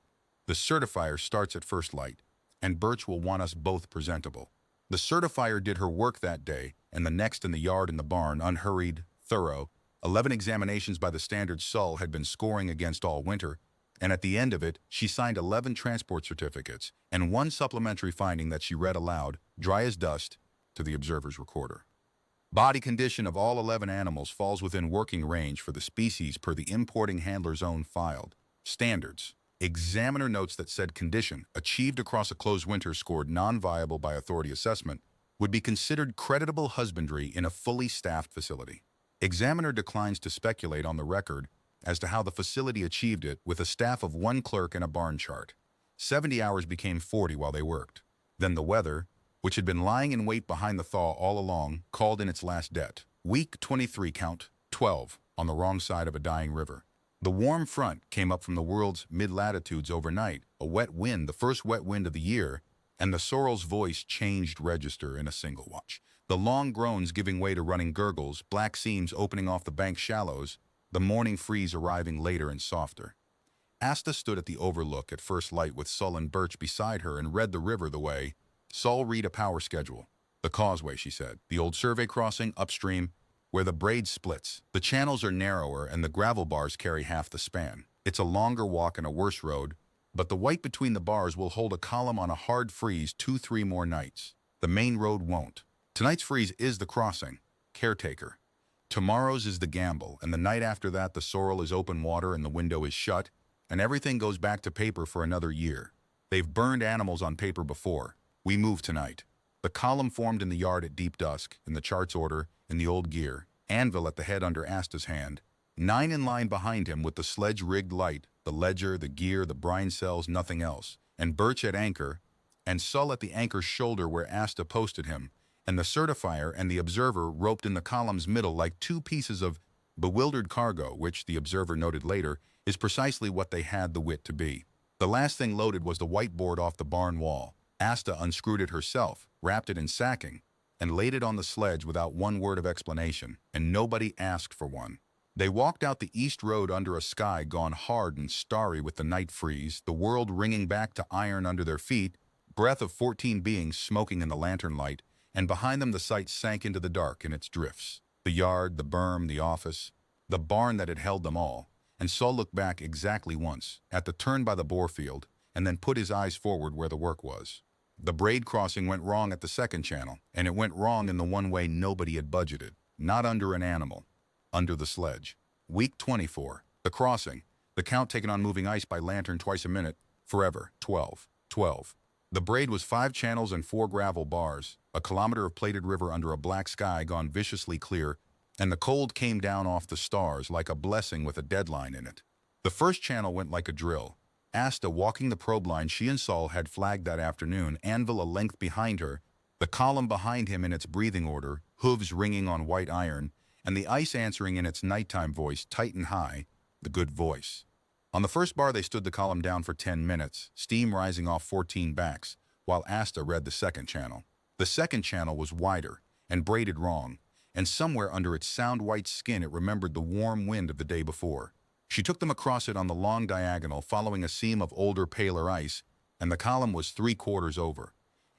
"The certifier starts at first light, and Birch will want us both presentable." The certifier did her work that day, and the next in the yard and the barn, unhurried, thorough. 11 examinations by the standard Sull had been scoring against all winter, and at the end of it, she signed 11 transport certificates and 1 supplementary finding that she read aloud, dry as dust, to the observer's recorder. "Body condition of all 11 animals falls within working range for the species per the importing handler's own filed standards. Examiner notes that said condition, achieved across a closed winter scored non-viable by authority assessment, would be considered creditable husbandry in a fully staffed facility. Examiner declines to speculate on the record as to how the facility achieved it with a staff of 1 clerk and a barn chart. 70 hours became 40 while they worked. Then the weather, which had been lying in wait behind the thaw all along, called in its last debt. Week 23, count 12, on the wrong side of a dying river. The warm front came up from the world's mid-latitudes overnight, a wet wind, the first wet wind of the year, and the sorrel's voice changed register in a single watch. The long groans giving way to running gurgles, black seams opening off the bank shallows, the morning freeze arriving later and softer. Asta stood at the overlook at first light with Sull and Birch beside her and read the river the way. Sull read a power schedule. "The causeway," she said. "The old survey crossing, upstream, where the braid splits. The channels are narrower and the gravel bars carry half the span. It's a longer walk and a worse road, but the white between the bars will hold a column on a hard freeze 2-3 more nights. The main road won't. Tonight's freeze is the crossing. Caretaker. Tomorrow's is the gamble, and the night after that the sorrel is open water and the window is shut, and everything goes back to paper for another year. They've burned animals on paper before. We move tonight." The column formed in the yard at deep dusk, in the chart's order, in the old gear, anvil at the head under Asta's hand, 9 in line behind him with the sledge-rigged light, the ledger, the gear, the brine cells, nothing else, and Birch at anchor, and Sull at the anchor's shoulder where Asta posted him, and the certifier and the observer roped in the column's middle like 2 pieces of bewildered cargo, which, the observer noted later, is precisely what they had the wit to be. The last thing loaded was the whiteboard off the barn wall. Asta unscrewed it herself, wrapped it in sacking, and laid it on the sledge without one word of explanation, and nobody asked for one. They walked out the east road under a sky gone hard and starry with the night freeze, the world ringing back to iron under their feet, breath of 14 beings smoking in the lantern light, and behind them the sight sank into the dark in its drifts. The yard, the berm, the office, the barn that had held them all, and Saul looked back exactly once, at the turn by the bore field, and then put his eyes forward where the work was. The braid crossing went wrong at the second channel, and it went wrong in the one way nobody had budgeted. Not under an animal. Under the sledge. Week 24. The crossing. The count taken on moving ice by lantern twice a minute. Forever. 12. 12. The braid was 5 channels and 4 gravel bars, a kilometer of plated river under a black sky gone viciously clear, and the cold came down off the stars like a blessing with a deadline in it. The first channel went like a drill. Asta walking the probe line she and Saul had flagged that afternoon, anvil a length behind her, the column behind him in its breathing order, hooves ringing on white iron, and the ice answering in its nighttime voice, tight and high, the good voice. On the first bar they stood the column down for 10 minutes, steam rising off 14 backs, while Asta read the second channel. The second channel was wider, and braided wrong, and somewhere under its sound white skin it remembered the warm wind of the day before. She took them across it on the long diagonal, following a seam of older, paler ice, and the column was 3/4 over.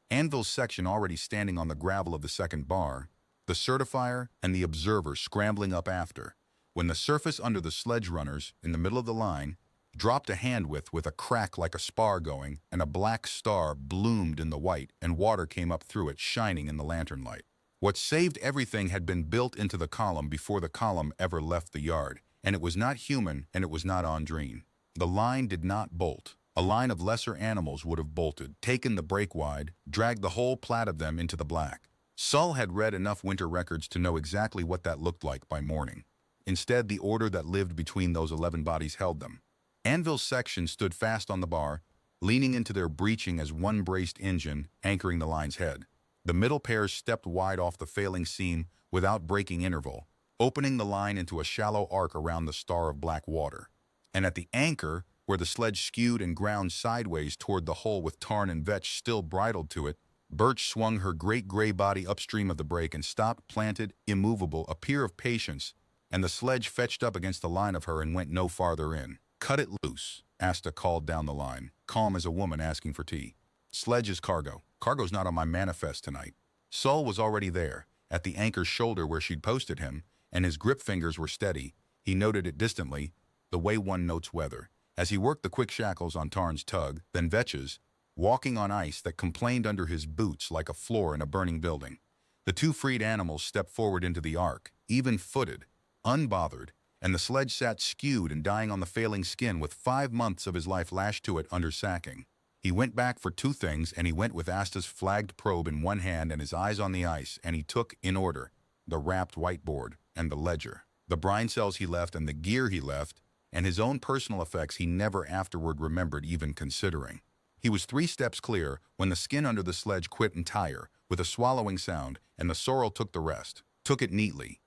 Anvil's section already standing on the gravel of the second bar, the certifier and the observer scrambling up after, when the surface under the sledge runners, in the middle of the line, dropped a handwidth with a crack like a spar going, and a black star bloomed in the white, and water came up through it, shining in the lantern light. What saved everything had been built into the column before the column ever left the yard, and it was not human, and it was not Andrine. The line did not bolt. A line of lesser animals would have bolted, taken the break wide, dragged the whole plat of them into the black. Saul had read enough winter records to know exactly what that looked like by morning. Instead, the order that lived between those 11 bodies held them. Anvil's section stood fast on the bar, leaning into their breeching as one braced engine, anchoring the line's head. The middle pairs stepped wide off the failing seam without breaking interval, opening the line into a shallow arc around the star of black water. And at the anchor, where the sledge skewed and ground sideways toward the hole with Tarn and Vetch still bridled to it, Birch swung her great gray body upstream of the break and stopped, planted, immovable, a pier of patience, and the sledge fetched up against the line of her and went no farther in. "Cut it loose," Asta called down the line, calm as a woman asking for tea. "Sledge is cargo. Cargo's not on my manifest tonight." Saul was already there, at the anchor's shoulder where she'd posted him, and his grip fingers were steady. He noted it distantly, the way one notes weather, as he worked the quick shackles on Tarn's tug, then Vetch's, walking on ice that complained under his boots like a floor in a burning building. The 2 freed animals stepped forward into the arc, even-footed, unbothered, and the sledge sat skewed and dying on the failing skin with 5 months of his life lashed to it under sacking. He went back for 2 things, and he went with Asta's flagged probe in one hand and his eyes on the ice, and he took, in order, the wrapped whiteboard and the ledger. The brine cells he left and the gear he left, and his own personal effects he never afterward remembered even considering. He was 3 steps clear when the skin under the sledge quit entire, with a swallowing sound, and the sorrel took the rest. Took it neatly.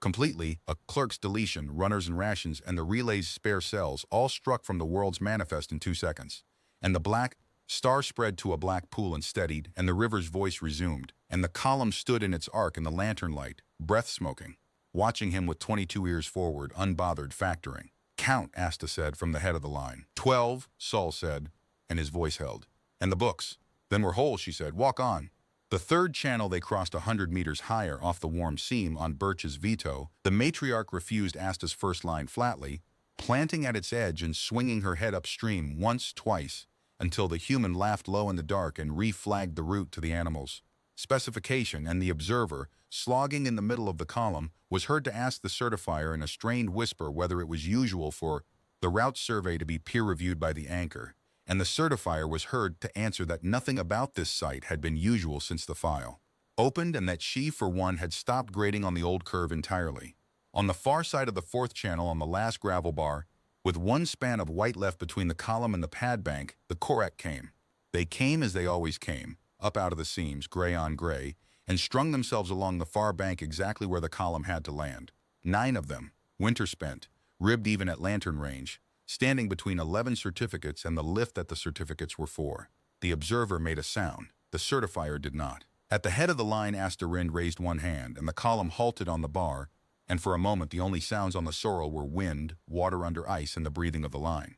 Completely, a clerk's deletion, runners and rations, and the relay's spare cells all struck from the world's manifest in 2 seconds. And the black star spread to a black pool and steadied, and the river's voice resumed, and the column stood in its arc in the lantern light, breath-smoking, watching him with 22 ears forward, unbothered, factoring. "Count," Asta said from the head of the line. 12, Saul said, and his voice held. "And the books." "Then we're whole," she said. "Walk on." The third channel they crossed 100 meters higher off the warm seam on Birch's veto. The matriarch refused Asta's first line flatly, planting at its edge and swinging her head upstream once, twice, until the human laughed low in the dark and reflagged the route to the animals. Specification, and the observer, slogging in the middle of the column, was heard to ask the certifier in a strained whisper whether it was usual for the route survey to be peer-reviewed by the anchor, and the certifier was heard to answer that nothing about this site had been usual since the file opened, and that she, for one, had stopped grading on the old curve entirely. On the far side of the 4th channel on the last gravel bar, with 1 span of white left between the column and the pad bank, the Korak came. They came as they always came, up out of the seams, gray on gray, and strung themselves along the far bank exactly where the column had to land. 9 of them, winter spent, ribbed even at lantern range, standing between 11 certificates and the lift that the certificates were for. The observer made a sound. The certifier did not. At the head of the line, Asta Rind raised one hand, and the column halted on the bar, and for a moment the only sounds on the sorrel were wind, water under ice, and the breathing of the line.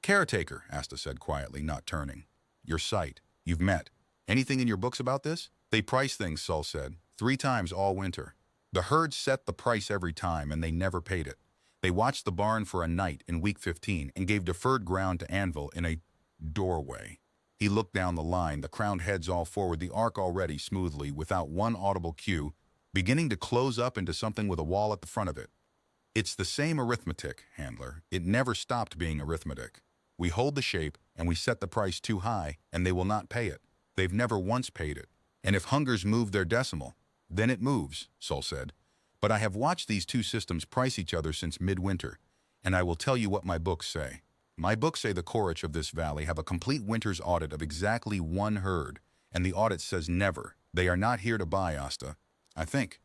"Caretaker," Asta said quietly, not turning. "Your sight. You've met. Anything in your books about this?" "They price things," Sol said. "3 times all winter. The herd set the price every time, and they never paid it. They watched the barn for a night in week 15 and gave deferred ground to Anvil in a doorway." He looked down the line, the crowned heads all forward, the arc already smoothly, without one audible cue, beginning to close up into something with a wall at the front of it. "It's the same arithmetic, Handler. It never stopped being arithmetic. We hold the shape, and we set the price too high, and they will not pay it. They've never once paid it. And if hungers move their decimal, then it moves," Sol said. "But I have watched these two systems price each other since midwinter, and I will tell you what my books say. My books say the Korich of this valley have a complete winter's audit of exactly 1 herd, and the audit says never. They are not here to buy, Asta, I think."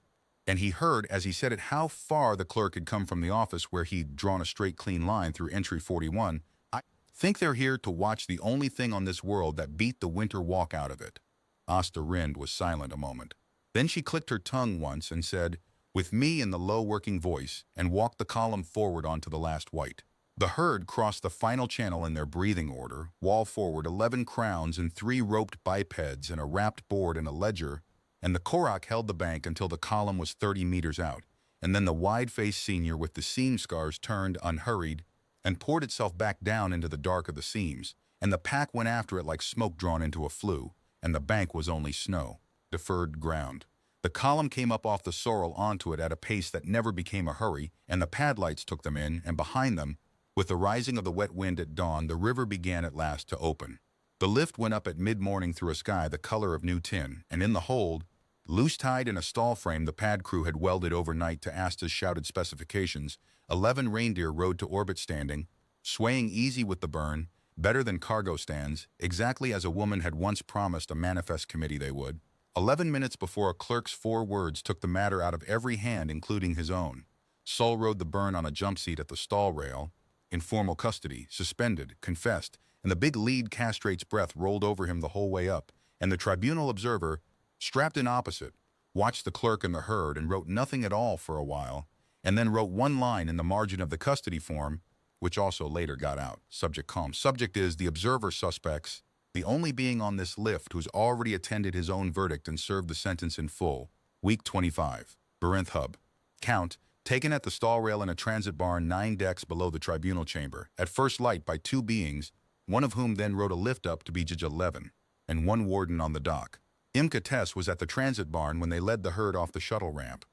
And he heard, as he said it, how far the clerk had come from the office where he'd drawn a straight, clean line through entry 41. "I think they're here to watch the only thing on this world that beat the winter walk out of it." Asta Rind was silent a moment. Then she clicked her tongue once and said, "With me," in the low working voice, and walked the column forward onto the last white. The herd crossed the final channel in their breathing order, wall forward, 11 crowns and 3 roped bipeds and a wrapped board and a ledger, and the Korach held the bank until the column was 30 meters out, and then the wide-faced senior with the seam scars turned unhurried and poured itself back down into the dark of the seams, and the pack went after it like smoke drawn into a flue, and the bank was only snow, deferred ground. The column came up off the sorrel onto it at a pace that never became a hurry, and the pad lights took them in, and behind them, with the rising of the wet wind at dawn, the river began at last to open. The lift went up at mid-morning through a sky the color of new tin, and in the hold, loose-tied in a stall frame the pad crew had welded overnight to Asta's shouted specifications, 11 reindeer rode to orbit standing, swaying easy with the burn, better than cargo stands, exactly as a woman had once promised a manifest committee they would. 11 minutes before a clerk's 4 words took the matter out of every hand, including his own. Sol rode the burn on a jump seat at the stall rail, in formal custody, suspended, confessed, and the big lead castrate's breath rolled over him the whole way up, and the tribunal observer, strapped in opposite, watched the clerk and the herd and wrote nothing at all for a while, and then wrote 1 line in the margin of the custody form, which also later got out. Subject calm. Subject is the observer suspects, the only being on this lift who's already attended his own verdict and served the sentence in full. Week 25. Barinth Hub. Count. Taken at the stall rail in a transit barn 9 decks below the tribunal chamber, at first light by 2 beings, one of whom then rode a lift up to Vigil 11, and 1 warden on the dock. Imka Tess was at the transit barn when they led the herd off the shuttle ramp,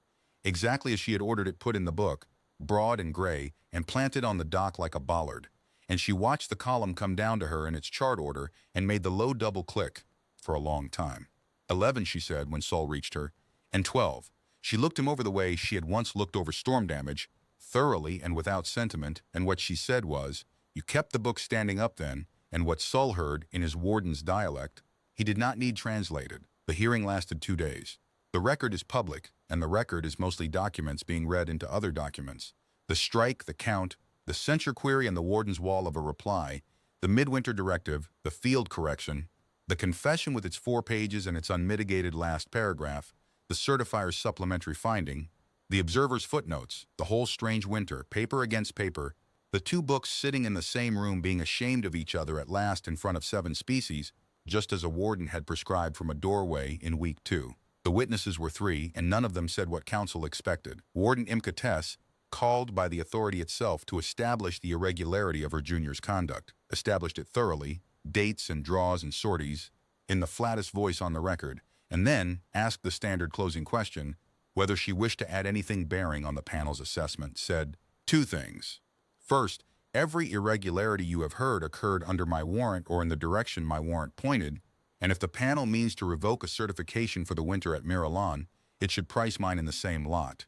exactly as she had ordered it put in the book, broad and gray, and planted on the dock like a bollard, and she watched the column come down to her in its chart order and made the low double click for a long time. 11, she said when Sol reached her, and 12. She looked him over the way she had once looked over storm damage, thoroughly and without sentiment, and what she said was, "You kept the book standing up then," and what Sol heard in his warden's dialect, he did not need translated. The hearing lasted 2 days. The record is public, and the record is mostly documents being read into other documents. The strike, the count, the censure query and the warden's wall of a reply, the midwinter directive, the field correction, the confession with its 4 pages and its unmitigated last paragraph, the certifier's supplementary finding, the observer's footnotes, the whole strange winter, paper against paper, the 2 books sitting in the same room being ashamed of each other at last in front of 7 species, just as a warden had prescribed from a doorway in week 2. The witnesses were 3, and none of them said what counsel expected. Warden Imka Tess, called by the authority itself to establish the irregularity of her junior's conduct, established it thoroughly, dates and draws and sorties, in the flattest voice on the record, and then asked the standard closing question, whether she wished to add anything bearing on the panel's assessment, said 2 things. First, every irregularity you have heard occurred under my warrant or in the direction my warrant pointed, and if the panel means to revoke a certification for the winter at Miralan, it should price mine in the same lot.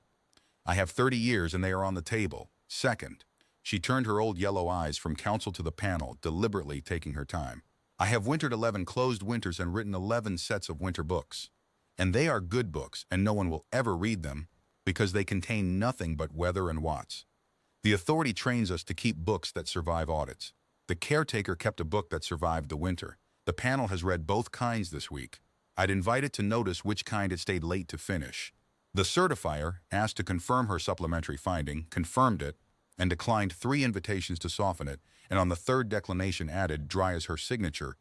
I have 30 years and they are on the table. Second, she turned her old yellow eyes from counsel to the panel, deliberately taking her time. I have wintered 11 closed winters and written 11 sets of winter books. And they are good books, and no one will ever read them, because they contain nothing but weather and watts. The authority trains us to keep books that survive audits. The caretaker kept a book that survived the winter. The panel has read both kinds this week. I'd invite it to notice which kind it stayed late to finish. The certifier, asked to confirm her supplementary finding, confirmed it, and declined 3 invitations to soften it, and on the third declination added, dry as her signature,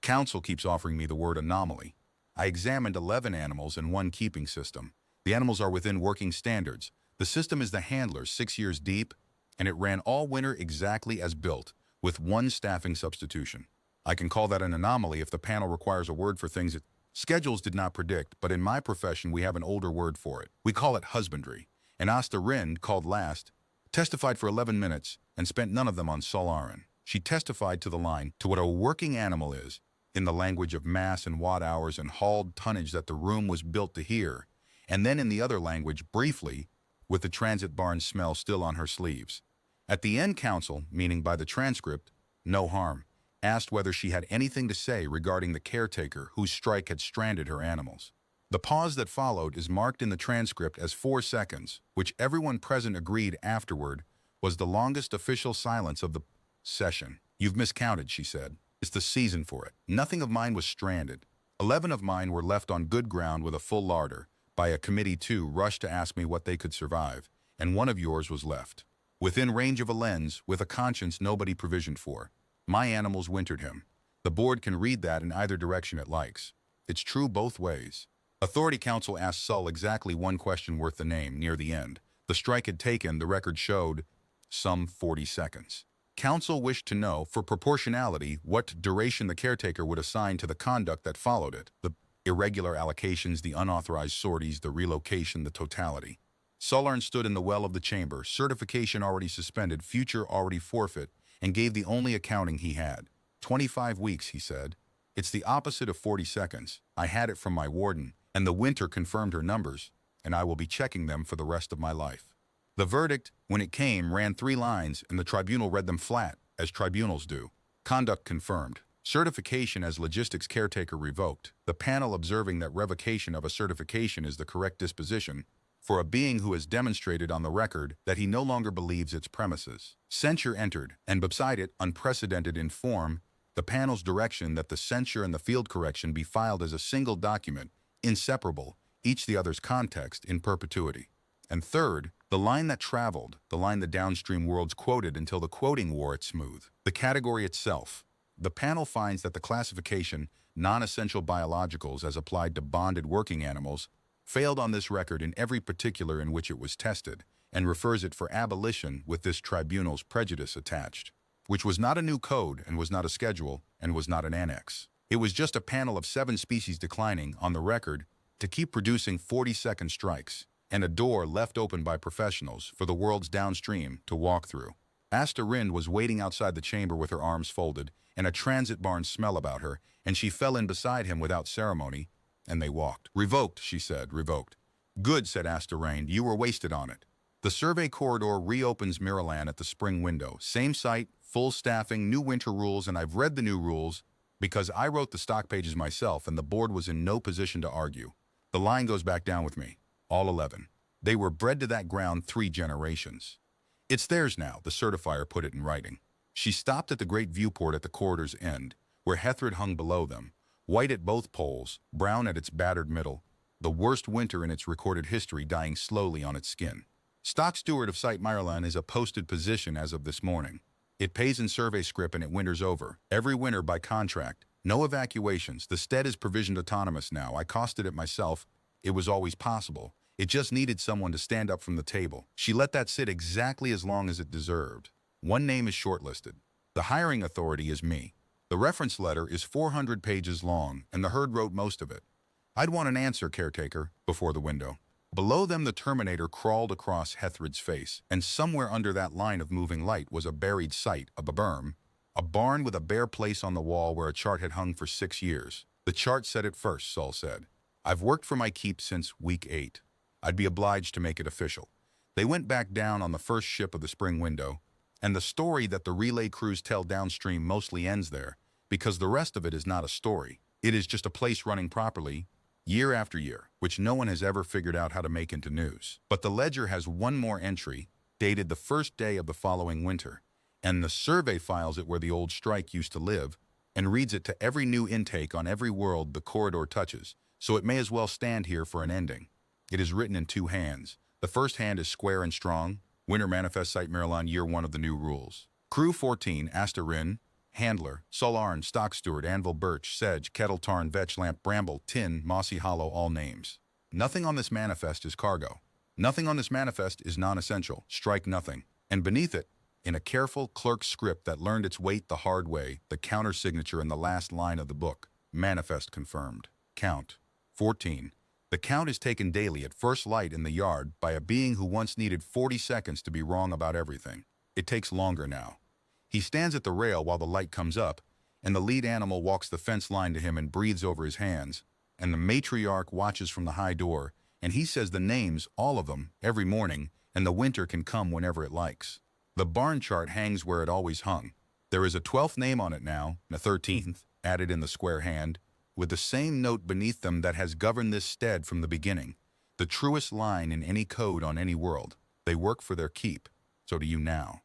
Council keeps offering me the word anomaly. I examined 11 animals and 1 keeping system. The animals are within working standards. The system is the handler, 6 years deep, and it ran all winter exactly as built, with 1 staffing substitution. I can call that an anomaly if the panel requires a word for things it schedules did not predict, but in my profession we have an older word for it. We call it husbandry. And Asta Rind, called last, testified for 11 minutes and spent none of them on Solarin. She testified to the line, to what a working animal is, in the language of mass and watt hours and hauled tonnage that the room was built to hear, and then in the other language, briefly, with the transit barn smell still on her sleeves. At the end, counsel, meaning by the transcript, no harm, asked whether she had anything to say regarding the caretaker whose strike had stranded her animals. The pause that followed is marked in the transcript as 4 seconds, which everyone present agreed afterward was the longest official silence of the session. You've miscounted, she said. It's the season for it. Nothing of mine was stranded. 11 of mine were left on good ground with a full larder by a committee 2 rushed to ask me what they could survive, and 1 of yours was left. Within range of a lens, with a conscience nobody provisioned for. My animals wintered him. The board can read that in either direction it likes. It's true both ways. Authority Council asked Sull exactly 1 question worth the name near the end. The strike had taken, the record showed, some 40 seconds. Council wished to know, for proportionality, what duration the caretaker would assign to the conduct that followed it. The irregular allocations, the unauthorized sorties, the relocation, the totality. Sularn stood in the well of the chamber, certification already suspended, future already forfeit, and gave the only accounting he had. 25 weeks, he said. It's the opposite of 40 seconds. I had it from my warden, and the winter confirmed her numbers, and I will be checking them for the rest of my life. The verdict, when it came, ran 3 lines, and the tribunal read them flat, as tribunals do. Conduct confirmed. Certification as logistics caretaker revoked. The panel observing that revocation of a certification is the correct disposition for a being who has demonstrated on the record that he no longer believes its premises. Censure entered, and beside it, unprecedented in form, the panel's direction that the censure and the field correction be filed as a single document, inseparable, each the other's context, in perpetuity. And third, the line that traveled, the line the downstream worlds quoted until the quoting wore it smooth. The category itself. The panel finds that the classification, non-essential biologicals as applied to bonded working animals, failed on this record in every particular in which it was tested, and refers it for abolition with this tribunal's prejudice attached, which was not a new code and was not a schedule and was not an annex. It was just a panel of 7 species declining, on the record, to keep producing 40-second strikes, and a door left open by professionals for the worlds downstream to walk through. Asta Rind was waiting outside the chamber with her arms folded and a transit barn smell about her, and she fell in beside him without ceremony, and they walked. Revoked, she said, revoked. Good, said Asta Rind, you were wasted on it. The survey corridor reopens Miralan at the spring window. Same site, full staffing, new winter rules, and I've read the new rules because I wrote the stock pages myself and the board was in no position to argue. The line goes back down with me. All 11. They were bred to that ground 3 generations. It's theirs now, the certifier put it in writing. She stopped at the great viewport at the corridor's end, where Hethred hung below them, white at both poles, brown at its battered middle, the worst winter in its recorded history dying slowly on its skin. Stock steward of Site Miralan is a posted position as of this morning. It pays in survey scrip and it winters over, every winter by contract. No evacuations, the stead is provisioned autonomous now. I costed it myself. It was always possible. It just needed someone to stand up from the table. She let that sit exactly as long as it deserved. 1 name is shortlisted. The hiring authority is me. The reference letter is 400 pages long, and the herd wrote most of it. I'd want an answer, caretaker, before the window. Below them the Terminator crawled across Hethred's face, and somewhere under that line of moving light was a buried site, a berm, a barn with a bare place on the wall where a chart had hung for 6 years. The chart said it first, Sull said. I've worked for my keep since week 8. I'd be obliged to make it official. They went back down on the first ship of the spring window, and the story that the relay crews tell downstream mostly ends there, because the rest of it is not a story. It is just a place running properly, year after year, which no one has ever figured out how to make into news. But the ledger has 1 more entry, dated the first day of the following winter, and the survey files it where the old strike used to live, and reads it to every new intake on every world the corridor touches, so it may as well stand here for an ending. It is written in two hands. The first hand is square and strong. Winner manifest site Maryland, year 1 of the new rules. Crew 14, Asterin, Handler, Solarn, Stock Steward, Anvil, Birch, Sedge, Kettle, Tarn, Vetch, Lamp, Bramble, Tin, Mossy Hollow, all names. Nothing on this manifest is cargo. Nothing on this manifest is non-essential. Strike nothing. And beneath it, in a careful clerk script that learned its weight the hard way, the counter signature in the last line of the book. Manifest confirmed. Count. 14. The count is taken daily at first light in the yard by a being who once needed 40 seconds to be wrong about everything. It takes longer now. He stands at the rail while the light comes up, and the lead animal walks the fence line to him and breathes over his hands, and the matriarch watches from the high door, and he says the names, all of them, every morning, and the winter can come whenever it likes. The barn chart hangs where it always hung. There is a 12th name on it now, and a 13th, added in the square hand, with the same note beneath them that has governed this stead from the beginning. The truest line in any code on any world. They work for their keep. So do you now.